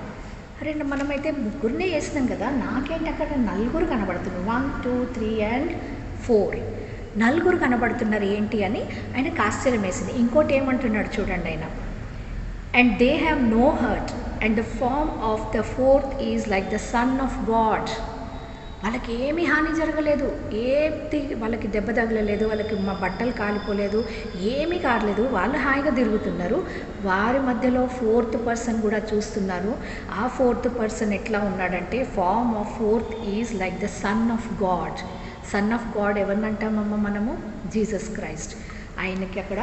అరే మనమైతే ముగ్గురినే వేసినాం కదా, నాకేంటి అక్కడ 4 కనబడుతున్నారు, 1 2 3 and 4 4 కనబడుతున్నారు ఏంటి అని ఆయనకు ఆశ్చర్యం వేసింది. ఇంకోటి ఏమంటున్నాడు చూడండి ఆయన, and they have no hurt and the form of the 4th is like the Son of God. వాళ్ళకి ఏమీ హాని జరగలేదు, వాళ్ళకి దెబ్బ తగలలేదు, వాళ్ళకి మా బట్టలు కాలిపోలేదు, ఏమీ కాలేదు, వాళ్ళు హాయిగా తిరుగుతున్నారు. వారి మధ్యలో 4th person కూడా చూస్తున్నారు. ఆ 4th person ఎట్లా ఉన్నాడంటే, form of 4th is like the son of God. Son of God ఎవరినంటామమ్మ మనము? Jesus Christ. ఆయనకి అక్కడ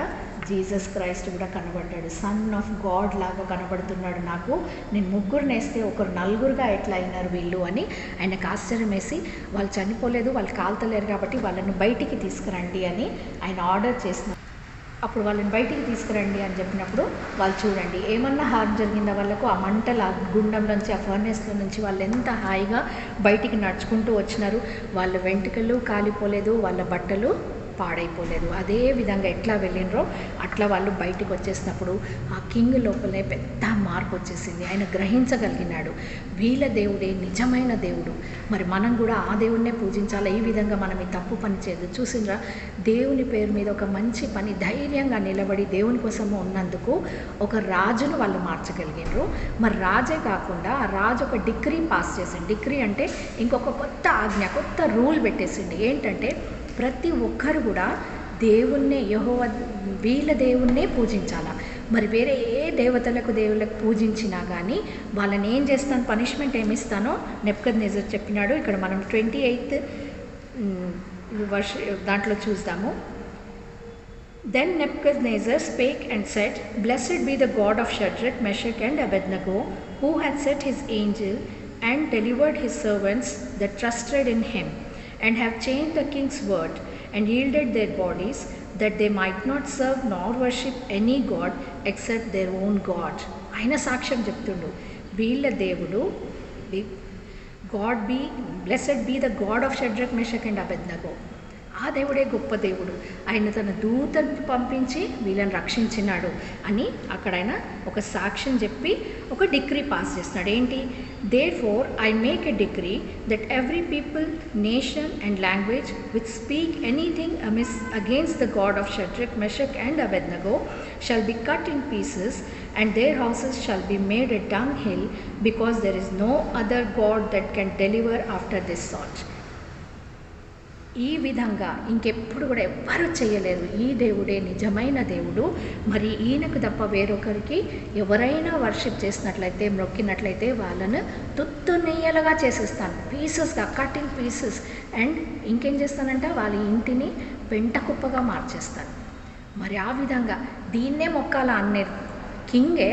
జీసస్ క్రైస్ట్ కూడా కనబడ్డాడు, సన్ ఆఫ్ గాడ్ లాగా కనబడుతున్నాడు నాకు. నేను ముగ్గురు నేస్తే ఒకరు 4గా ఎట్లా అయినారు వీళ్ళు అని ఆయనకు ఆశ్చర్యం వేసి, వాళ్ళు చనిపోలేదు, వాళ్ళు కాల్తలేరు కాబట్టి వాళ్ళని బయటికి తీసుకురండి అని ఆయన ఆర్డర్ చేసినారు. అప్పుడు వాళ్ళని బయటికి తీసుకురండి అని చెప్పినప్పుడు వాళ్ళు చూడండి ఏమన్నా హార్మ్ జరిగిందా వాళ్ళకు, ఆ మంటల గుండం నుంచి, ఆ ఫర్నెస్లో నుంచి వాళ్ళు ఎంత హాయిగా బయటికి నడుచుకుంటూ వచ్చినారు. వాళ్ళ వెంట్రుకలు కాలిపోలేదు, వాళ్ళ బట్టలు పాడైపోలేదు. అదే విధంగా ఎట్లా వెళ్ళినరో అట్లా వాళ్ళు బయటకు వచ్చేసినప్పుడు ఆ కింగ్ లోపలే పెద్ద మార్పు వచ్చేసింది. ఆయన గ్రహించగలిగినాడు, వీళ్ళ దేవుడే నిజమైన దేవుడు, మరి మనం కూడా ఆ దేవుడినే పూజించాలి. ఈ విధంగా మనం ఈ తప్పు పని చేయదు. చూసిండ్రా, దేవుని పేరు మీద ఒక మంచి పని ధైర్యంగా నిలబడి దేవుని కోసము ఉన్నందుకు ఒక రాజును వాళ్ళు మార్చగలిగినారు. మరి రాజే కాకుండా ఆ రాజు ఒక డిక్రీ పాస్ చేసిండు. డిక్రీ అంటే ఇంకొక కొత్త ఆజ్ఞ, కొత్త రూల్ పెట్టేసిండు. ఏంటంటే ప్రతి ఒక్కరు కూడా దేవుణ్ణే, యెహోవా వీళ్ళ దేవుణ్ణే పూజించాలా. మరి వేరే ఏ దేవుళ్ళకు పూజించినా కానీ వాళ్ళని ఏం చేస్తాను, పనిష్మెంట్ ఏమిస్తానో నెబుకద్నెజర్ చెప్పినాడు. ఇక్కడ మనం 28th దాంట్లో చూద్దాము. Then Nebuchadnezzar spake and said, Blessed be the God of Shadrach, Meshach and Abednego, who hath set his angel and delivered his servants that trusted in him, and have changed the king's word, and yielded their bodies, that they might not serve nor worship any god except their own God. ఆయన సాక్ష్యం చెప్తుండు, వీళ్ళ దేవుడు God be, blessed be the God of Shadrach, Meshach and Abednego. ఆ దేవుడే గొప్ప దేవుడు. ఆయన తన దూతను పంపించి వీళ్ళని రక్షించినాడు అని అక్కడ ఆయన ఒక సాక్ష్యం చెప్పి ఒక డిగ్రీ పాస్ చేస్తున్నాడు. ఏంటి? Therefore I make a decree that every people, nation and language which speak anything amiss against the God of Shadrach, Meshach and Abednego shall be cut in pieces, and their houses shall be made a dunghill, because there is no other God that can deliver after this sort. ఈ విధంగా ఇంకెప్పుడు కూడా ఎవ్వరూ చేయలేరు. ఈ దేవుడే నిజమైన దేవుడు. మరి ఈయనకు తప్ప వేరొకరికి ఎవరైనా వర్షిప్ చేసినట్లయితే, మొక్కినట్లయితే వాళ్ళను తుత్తునెయ్యలుగా చేసేస్తాను, పీసెస్గా, కట్ ఇన్ పీసెస్. అండ్ ఇంకేం చేస్తానంట, వాళ్ళ ఇంటిని పెంట కుప్పగా మార్చేస్తాను. మరి ఆ విధంగా దీన్నే మొక్కాల అనే కింగే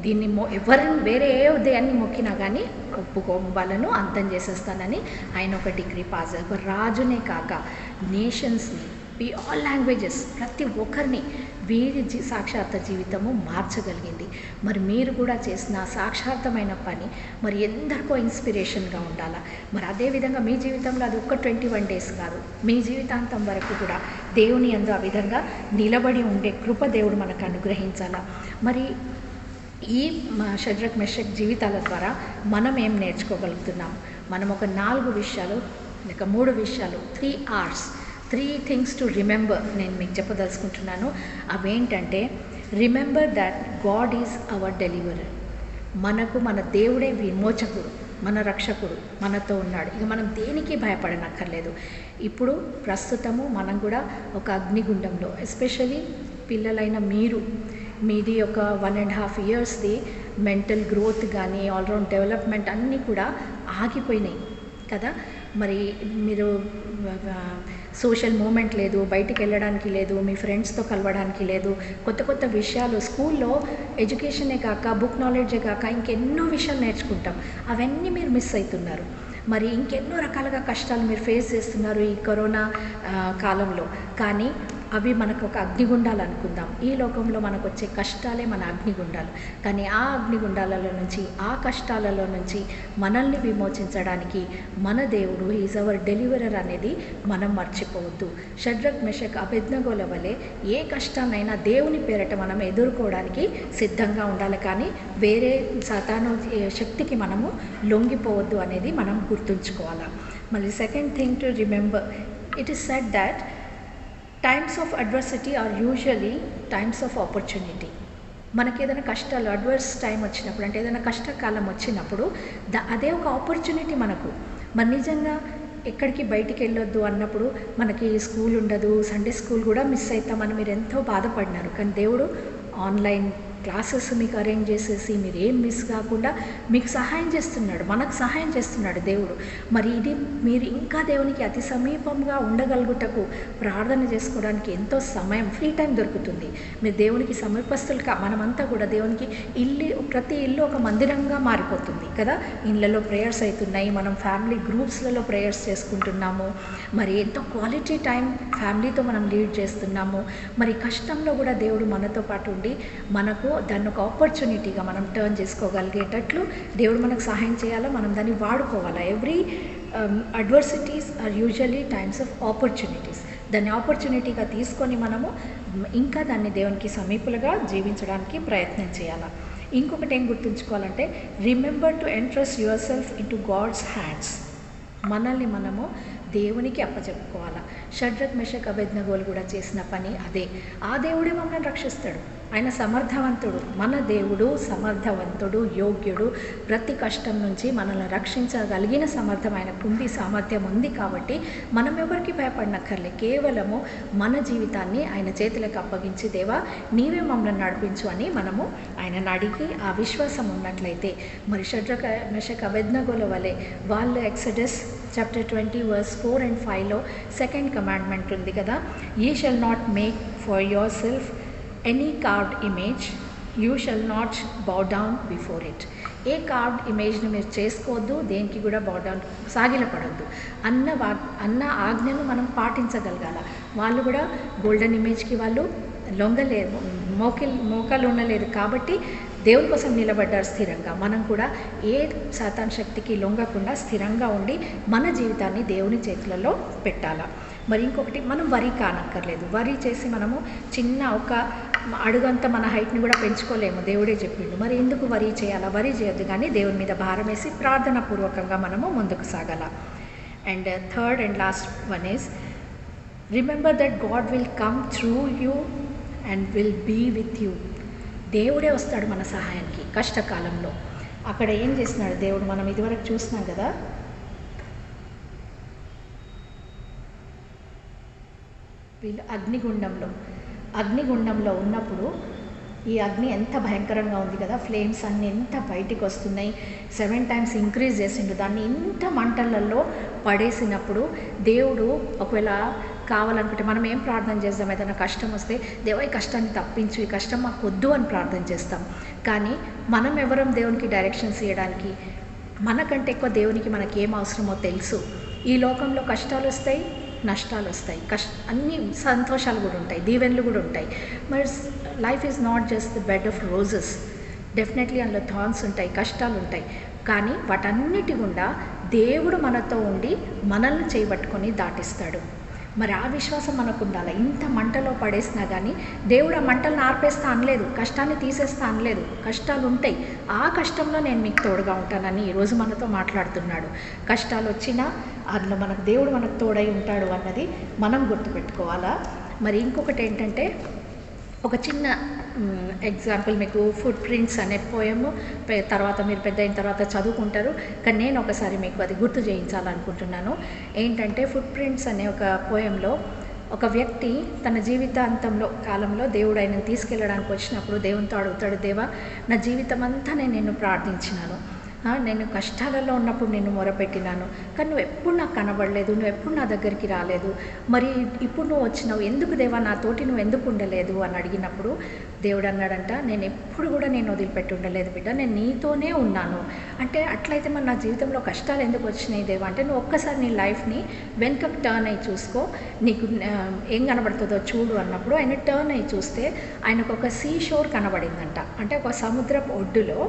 దీన్ని ఎవరిని వేరే ఏ ఉదయాన్ని మొక్కినా కానీ వాళ్ళను అంతం చేసేస్తానని ఆయన ఒక డిగ్రీ పాస్. ఒక రాజునే కాక నేషన్స్ని, ఆల్ లాంగ్వేజెస్, ప్రతి ఒక్కరిని వీరి సాక్షాత్త జీవితము మార్చగలిగింది. మరి మీరు కూడా చేసిన సాక్షార్థమైన పని మరి ఎందరికో ఇన్స్పిరేషన్గా ఉండాలా. మరి అదేవిధంగా మీ జీవితంలో అది ఒక్క 21 days కాదు, మీ జీవితాంతం వరకు కూడా దేవుని యందు ఆ విధంగా నిలబడి ఉండే కృప దేవుడు మనకు అనుగ్రహించాలా. మరి ఈ షడ్రక్ మెషక్ జీవితాల ద్వారా మనం ఏం నేర్చుకోగలుగుతున్నాం? మనం ఒక 4 విషయాలు లేక 3 విషయాలు, 3 R's, 3 things టు రిమెంబర్ నేను మీకు చెప్పదలుచుకుంటున్నాను. అవేంటంటే, remember that God is our deliverer. మనకు మన దేవుడే విమోచకుడు, మన రక్షకుడు మనతో ఉన్నాడు. ఇక మనం దేనికి భయపడనక్కర్లేదు. ఇప్పుడు ప్రస్తుతము మనం కూడా ఒక అగ్నిగుండంలో, ఎస్పెషలీ పిల్లలైన మీది ఒక 1.5 yearsది మెంటల్ గ్రోత్ కానీ ఆల్రౌండ్ డెవలప్మెంట్ అన్నీ కూడా ఆగిపోయినాయి కదా. మరి మీరు సోషల్ మూమెంట్ లేదు, బయటికి వెళ్ళడానికి లేదు, మీ ఫ్రెండ్స్తో కలవడానికి లేదు, కొత్త కొత్త విషయాలు స్కూల్లో ఎడ్యుకేషనే కాక బుక్ నాలెడ్జే కాక ఇంకెన్నో విషయాలు నేర్చుకుంటాం, అవన్నీ మీరు మిస్ అవుతున్నారు. మరి ఇంకెన్నో రకాలుగా కష్టాలు మీరు ఫేస్ చేస్తున్నారు ఈ కరోనా కాలంలో. కానీ అవి మనకు ఒక అగ్నిగుండాలు అనుకుందాం. ఈ లోకంలో మనకు వచ్చే కష్టాలే మన అగ్నిగుండాలు. కానీ ఆ అగ్నిగుండాలలో నుంచి, ఆ కష్టాలలో నుంచి మనల్ని విమోచించడానికి మన దేవుడు ఈజ్ అవర్ డెలివరర్ అనేది మనం మర్చిపోవద్దు. షడ్రక్ మెషక్ అబెద్నగోల వలె ఏ కష్టాన్నైనా దేవుని పేరట మనం ఎదుర్కోవడానికి సిద్ధంగా ఉండాలి. కానీ వేరే సాతాను శక్తికి మనము లొంగిపోవద్దు అనేది మనం గుర్తుంచుకోవాలి. మళ్ళీ second thing to remember, it is said that times of adversity are usually times of opportunity. మనకి ఏదైనా కష్టాలు, అడ్వర్స్ టైం వచ్చినప్పుడు, అంటే ఏదైనా కష్టకాలం వచ్చినప్పుడు అదే ఒక ఆపర్చునిటీ మనకు. మరి నిజంగా ఎక్కడికి బయటికి వెళ్ళొద్దు అన్నప్పుడు మనకి స్కూల్ ఉండదు, సండే స్కూల్ కూడా మిస్ అవుతామని మీరు ఎంతో బాధపడినారు. కానీ దేవుడు ఆన్లైన్ క్లాసెస్ మీకు అరేంజ్ చేసేసి మీరు ఏం మిస్ కాకుండా మీకు సహాయం చేస్తున్నాడు, మనకు సహాయం చేస్తున్నాడు దేవుడు. మరి ఇది మీరు ఇంకా దేవునికి అతి సమీపంగా ఉండగలుగుటకు ప్రార్థన చేసుకోవడానికి ఎంతో సమయం, ఫ్రీ టైం దొరుకుతుంది. మీరు దేవునికి సమీపస్తులు మనమంతా కూడా దేవునికి ప్రతి ఇల్లు ఒక మందిరంగా మారిపోతుంది కదా. ఇళ్ళలో ప్రేయర్స్ అవుతున్నాయి, మనం ఫ్యామిలీ గ్రూప్స్లలో ప్రేయర్స్ చేసుకుంటున్నాము. మరి ఎంతో క్వాలిటీ టైం ఫ్యామిలీతో మనం లీడ్ చేస్తున్నాము. మరి కష్టంలో కూడా దేవుడు మనతో పాటు ఉండి మనకు దాన్ని ఒక ఆపర్చునిటీగా మనం టర్న్ చేసుకోగలిగేటట్లు దేవుడు మనకు సహాయం చేయాలా, మనం దాన్ని వాడుకోవాలా. Every adversities are usually times of opportunities. దాన్ని ఆపర్చునిటీగా తీసుకొని మనము ఇంకా దాన్ని దేవునికి సమీపులుగా జీవించడానికి ప్రయత్నం చేయాలి. ఇంకొకటి ఏం గుర్తుంచుకోవాలంటే, remember to entrust yourself into God's hands. మనల్ని మనము దేవునికి అప్పచెప్పుకోవాలా. షడ్రక్ మెషక్ అబెద్నగోలు కూడా చేసిన పని అదే. ఆ దేవుడే మమ్మల్ని రక్షిస్తాడు. ఆయన సమర్థవంతుడు, మన దేవుడు సమర్థవంతుడు, యోగ్యుడు. ప్రతి కష్టం నుంచి మనల్ని రక్షించగలిగిన సమర్థం ఆయనకుంది, సామర్థ్యం ఉంది. కాబట్టి మనం ఎవరికి భయపడనక్కర్లే. కేవలము మన జీవితాన్ని ఆయన చేతులకు అప్పగించి, దేవా నీవే మమ్మల్ని నడిపించు అని మనము ఆయనను అడిగి ఆ విశ్వాసం ఉన్నట్లయితే మరి షడ్రక్ మెషక్ అబెద్నగోల వలె వాళ్ళు ఎక్సడస్ చాప్టర్ 20 verse 4 and 5లో సెకండ్ కమాండ్మెంట్ ఉంది కదా, you shall not make for yourself any carved image, you shall not bow down before it. ఏ కార్వ్డ్ ఇమేజ్ని మీరు చేసుకోవద్దు, దేనికి కూడా బౌ డౌన్, సాగిలపడద్దు అన్న ఆజ్ఞను మనం పాటించగలగాల. వాళ్ళు కూడా గోల్డెన్ ఇమేజ్కి వాళ్ళు లొంగలేదు, మోకాలు ఉండలేదు. కాబట్టి దేవుని కోసం నిలబడ్డారు స్థిరంగా. మనం కూడా ఏ సాతాన్ శక్తికి లొంగకుండా స్థిరంగా ఉండి మన జీవితాన్ని దేవుని చేతులలో పెట్టాలా. మరి ఇంకొకటి, మనం వరి కానక్కర్లేదు. వరి చేసి మనము చిన్న ఒక అడుగంత మన హైట్ని కూడా పెంచుకోలేము, దేవుడే చెప్పిండు. మరి ఎందుకు వరి చేయాలా? వరి చేయొద్దు, కానీ దేవుని మీద భారం వేసి ప్రార్థన పూర్వకంగా మనము ముందుకు సాగాల. And third and last one is remember that God will come through you and will be with you. దేవుడే వస్తాడు మన సహాయానికి కష్టకాలంలో. అక్కడ ఏం చేస్తున్నాడు దేవుడు, మనం ఇదివరకు చూసినాం కదా, వీళ్ళు అగ్నిగుండంలో ఉన్నప్పుడు ఈ అగ్ని ఎంత భయంకరంగా ఉంది కదా, ఫ్లేమ్స్ అన్నీ ఎంత బయటికి వస్తున్నాయి, 7 times ఇంక్రీజ్ చేసిండు దాన్ని. ఇంత మంటలలో పడేసినప్పుడు దేవుడు ఒకవేళ కావాలనుకుంటే మనం ఏం ప్రార్థన చేద్దాం, ఏదైనా కష్టం వస్తే దేవా ఈ కష్టాన్ని తప్పించు, ఈ కష్టం మాకు వద్దు అని ప్రార్థన చేస్తాం. కానీ మనం ఎవరం దేవునికి డైరెక్షన్స్ ఇవ్వడానికి? మనకంటే ఎక్కువ దేవునికి మనకి ఏం అవసరమో తెలుసు. ఈ లోకంలో కష్టాలు వస్తాయి, నష్టాలు వస్తాయి, అన్ని సంతోషాలు కూడా ఉంటాయి, దీవెనలు కూడా ఉంటాయి. మరి life is not just the bed of roses. Definitely అందులో థార్న్స్ ఉంటాయి, కష్టాలు ఉంటాయి. కానీ వాటన్నిటి గుండా దేవుడు మనతో ఉండి మనల్ని చేయబట్టుకొని దాటిస్తాడు. మరి ఆ విశ్వాసం మనకు ఉండాలి. ఇంత మంటలో పడేసినా కానీ దేవుడు ఆ మంటలను ఆర్పేస్తా అనలేదు, కష్టాన్ని తీసేస్తా అనలేదు. కష్టాలు ఉంటాయి, ఆ కష్టంలో నేను మీకు తోడుగా ఉంటానని ఈరోజు మనతో మాట్లాడుతున్నాడు. కష్టాలు వచ్చినా అందులో దేవుడు మనకు తోడై ఉంటాడు అన్నది మనం గుర్తుపెట్టుకోవాలా. మరి ఇంకొకటి ఏంటంటే, ఒక చిన్న ఎగ్జాంపుల్ మీకు ఫుట్ ప్రింట్స్ అనే పోయము తర్వాత మీరు పెద్ద అయిన తర్వాత చదువుకుంటారు, కానీ నేను ఒకసారి మీకు అది గుర్తు చేయించాలనుకుంటున్నాను. ఏంటంటే, ఫుట్ ప్రింట్స్ అనే ఒక పోయంలో ఒక వ్యక్తి తన జీవితాంతంలో కాలంలో దేవుడు ఆయనను తీసుకెళ్ళడానికి వచ్చినప్పుడు దేవునితో అడుగుతాడు, దేవా నా జీవితం అంతా నేను నిన్ను ప్రార్థించినాను, నేను కష్టాలలో ఉన్నప్పుడు నిన్ను మొరపెట్టినాను, కానీ నువ్వు ఎప్పుడు నాకు కనబడలేదు, నువ్వు ఎప్పుడు నా దగ్గరికి రాలేదు, మరి ఇప్పుడు నువ్వు వచ్చినావు, ఎందుకు దేవా నాతోటి నువ్వు ఎందుకు ఉండలేదు అని అడిగినప్పుడు దేవుడు అన్నాడంట, నేను ఎప్పుడు కూడా నేను వదిలిపెట్టి ఉండలేదు బిడ్డ, నేను నీతోనే ఉన్నాను. అంటే అట్లయితే మరి నా జీవితంలో కష్టాలు ఎందుకు వచ్చినాయి దేవా అంటే, నువ్వు ఒక్కసారి నీ లైఫ్ని వెనుకకు టర్న్ అయ్యి చూసుకో, నీకు ఏం కనబడుతుందో చూడు అన్నప్పుడు ఆయన టర్న్ అయ్యి చూస్తే ఆయనకు ఒక సీ షోర్ కనబడిందంట. అంటే ఒక సముద్రపు ఒడ్డులో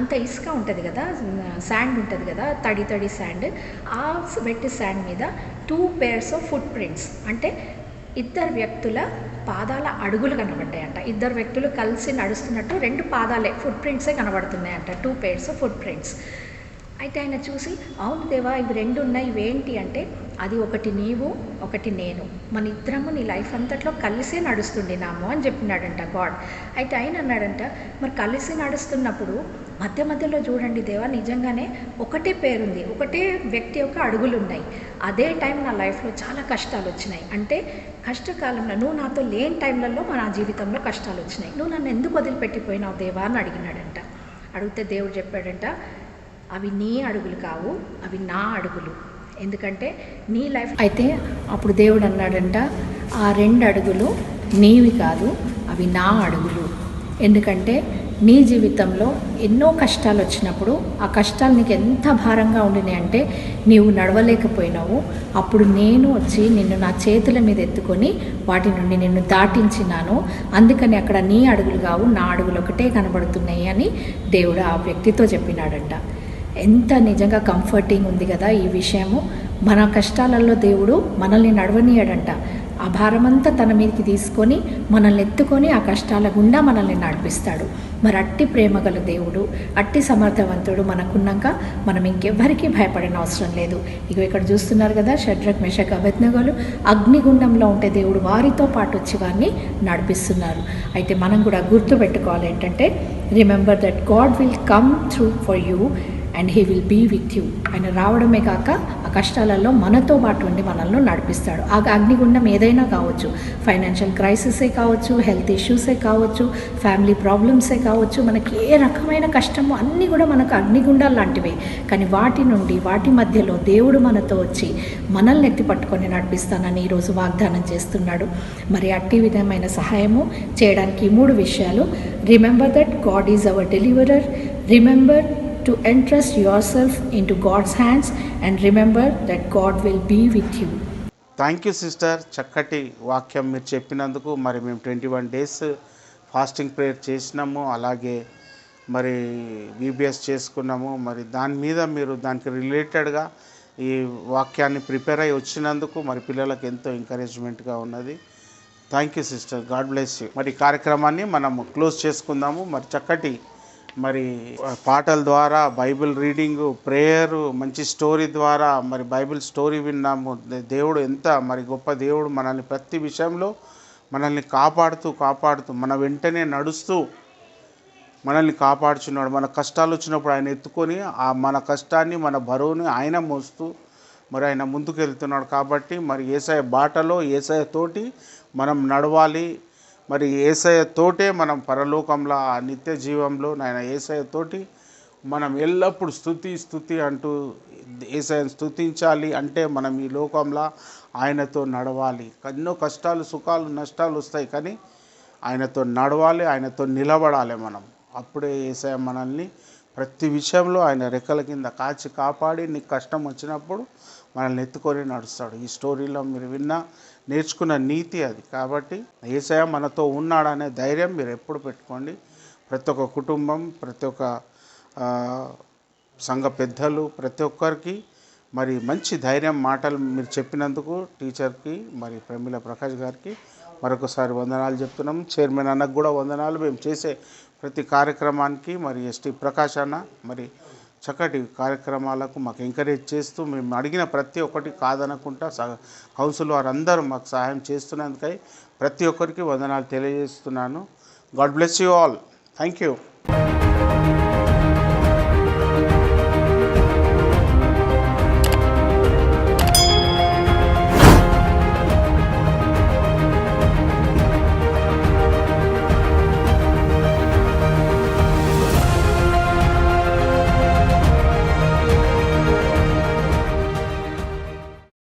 అంత ఇసుక ఉంటుంది కదా, శాండ్ ఉంటుంది కదా, తడి తడి శాండ్, ఆ వెట్ శాండ్ మీద 2 pairs of ఫుట్ ప్రింట్స్, అంటే 2 వ్యక్తుల పాదాల అడుగులు కనబడ్డాయంట. 2 వ్యక్తులు కలిసి నడుస్తున్నట్టు 2 పాదాలే ఫుట్ ప్రింట్సే కనబడుతున్నాయంట, 2 pairs of ఫుట్ ప్రింట్స్. అయితే ఆయన చూసి, అవును దేవా ఇవి 2 ఉన్నాయి, ఇవేంటి అంటే, అది ఒకటి నీవు ఒకటి నేను, మన ఇద్దరము నీ లైఫ్ అంతట్లో కలిసే నడుస్తుండినాము అని చెప్పినాడంట గాడ్. అయితే ఆయన అన్నాడంట, మరి కలిసి నడుస్తున్నప్పుడు మధ్యలో చూడండి దేవా, నిజంగానే ఒకటే పేరుంది, ఒకటే వ్యక్తి యొక్క అడుగులు ఉన్నాయి. అదే టైం నా లైఫ్లో చాలా కష్టాలు వచ్చినాయి, అంటే కష్టకాలంలో నువ్వు నాతో లేని టైంలలో నా జీవితంలో కష్టాలు వచ్చినాయి, నువ్వు నన్ను ఎందుకు వదిలిపెట్టిపోయినావు దేవా అని అడిగినాడంట. అడిగితే దేవుడు చెప్పాడంట, అవి నీ అడుగులు కావు, అవి నా అడుగులు, ఎందుకంటే నీ లైఫ్. అయితే అప్పుడు దేవుడు అన్నాడంట, ఆ 2 అడుగులు నీవి కాదు, అవి నా అడుగులు. ఎందుకంటే నీ జీవితంలో ఎన్నో కష్టాలు వచ్చినప్పుడు ఆ కష్టాలు నీకు ఎంత భారంగా ఉండినాయి అంటే నీవు నడవలేకపోయినావు, అప్పుడు నేను వచ్చి నిన్ను నా చేతుల మీద ఎత్తుకొని వాటి నుండి నిన్ను దాటించినాను, అందుకని అక్కడ నీ అడుగులు కావు నా అడుగులు ఒకటే కనబడుతున్నాయి అని దేవుడు ఆ వ్యక్తితో చెప్పినాడంట. ఎంత నిజంగా కంఫర్టింగ్ ఉంది కదా ఈ విషయము. మన కష్టాలలో దేవుడు మనల్ని నడవనీయడంట, ఆ భారమంతా తన మీదకి తీసుకొని మనల్ని ఎత్తుకొని ఆ కష్టాల గుండా మనల్ని నడిపిస్తాడు. మరి అట్టి ప్రేమగల దేవుడు, అట్టి సమర్థవంతుడు మనకున్నాక మనం ఇంకెవ్వరికీ భయపడిన అవసరం లేదు. ఇక ఇక్కడ చూస్తున్నారు కదా, షడ్రక్ మెషక్ అబేద్నెగోలు అగ్నిగుండంలో ఉంటే దేవుడు వారితో పాటు వచ్చి వారిని నడిపిస్తున్నారు. అయితే మనం కూడా గుర్తుపెట్టుకోవాలి ఏంటంటే, remember that God will come through for you and he will be with you. ఆయన రావడమే కాక ఆ కష్టాలలో మనతో పాటు ఉండి మనల్ని నడిపిస్తాడు. ఆ అగ్నిగుండం ఏదైనా కావచ్చు, ఫైనాన్షియల్ క్రైసిసే కావచ్చు, హెల్త్ ఇష్యూసే కావచ్చు, ఫ్యామిలీ ప్రాబ్లమ్సే కావచ్చు, మనకి ఏ రకమైన కష్టమో అన్నీ కూడా మనకు అగ్నిగుండాలు లాంటివే. కానీ వాటి నుండి వాటి మధ్యలో దేవుడు మనతో వచ్చి మనల్ని ఎత్తి పట్టుకొని నడిపిస్తానని ఈరోజు వాగ్దానం చేస్తున్నాడు. మరి అట్టి విధమైన సహాయము చేయడానికి 3 విషయాలు. Remember that God is our deliverer, remember to entrust yourself into God's hands, and remember that God will be with you. Thank you sister, చక్కటి వాక్యం మీరు చెప్పినందుకు. మరి మేము 21 days ఫాస్టింగ్ ప్రేయర్ చేసినాము, అలాగే మరి VBS చేసుకున్నాము. మరి దాని మీద మీరు దానికి రిలేటెడ్గా ఈ వాక్యాన్ని ప్రిపేర్ అయ్యి వచ్చినందుకు మరి పిల్లలకు ఎంతో ఎంకరేజ్మెంట్గా ఉన్నది. Thank you sister, God bless you. మరి కార్యక్రమాన్ని మనం క్లోజ్ చేసుకుందాము. మరి చక్కటి మరి పాటల ద్వారా, బైబిల్ రీడింగు, ప్రేయరు, మంచి స్టోరీ ద్వారా మరి బైబిల్ స్టోరీ విన్నాము. దేవుడు ఎంత మరి గొప్ప దేవుడు, మనల్ని ప్రతి విషయంలో మనల్ని కాపాడుతూ మన వెంటనే నడుస్తూ మనల్ని కాపాడుచున్నాడు. మన కష్టాలు వచ్చినప్పుడు ఆయన ఎత్తుకొని మన కష్టాన్ని, మన బరువుని ఆయన మోస్తూ మరి ఆయన ముందుకు వెళ్తున్నాడు. కాబట్టి మరి యేసయ్య బాటలో యేసయ్యతోటి మనం నడవాలి. మరి యేసయ్యతోటే మనం పరలోకంలో ఆ నిత్య జీవంలో నాయన యేసయ్యతోటి మనం ఎల్లప్పుడూ స్తుతి అంటూ యేసయ్యను స్తుతించాలి. అంటే మనం ఈ లోకంలో ఆయనతో నడవాలి. ఎన్నో కష్టాలు, సుఖాలు, నష్టాలు వస్తాయి, కానీ ఆయనతో నడవాలి, ఆయనతో నిలబడాలి మనం. అప్పుడే యేసయ్య మనల్ని ప్రతి విషయంలో ఆయన రెక్కల కింద కాపాడి నీకు కష్టం వచ్చినప్పుడు మనల్ని ఎత్తుకొని నడుస్తాడు. ఈ స్టోరీలో మీరు నేర్చుకున్న నీతి అది. కాబట్టి యేసయ్య మనతో ఉన్నాడనే ధైర్యం మీరు ఎప్పుడు పెట్టుకోండి. ప్రతి ఒక్క కుటుంబం, ప్రతి ఒక్క సంఘ పెద్దలు, ప్రతి ఒక్కరికి మరి మంచి ధైర్యం మాటలు మీరు చెప్పినందుకు టీచర్కి మరి ప్రమీల ప్రకాష్ గారికి మరొకసారి వందనాలు చెప్తున్నాం. చైర్మన్ అన్నకు కూడా వందనాలు. మేము చేసే ప్రతి కార్యక్రమానికి మరి ఎస్టీ ప్రకాష్ అన్న మరి చక్కటి కార్యక్రమాలకు మాకు ఎంకరేజ్ చేస్తూ మేము అడిగిన ప్రతి ఒక్కటి కాదనకుండా కౌన్సిల్ వారందరూ మాకు సహాయం చేస్తున్నందుకై ప్రతి ఒక్కరికి వందనాలు తెలియజేస్తున్నాను. God bless you all. Thank you.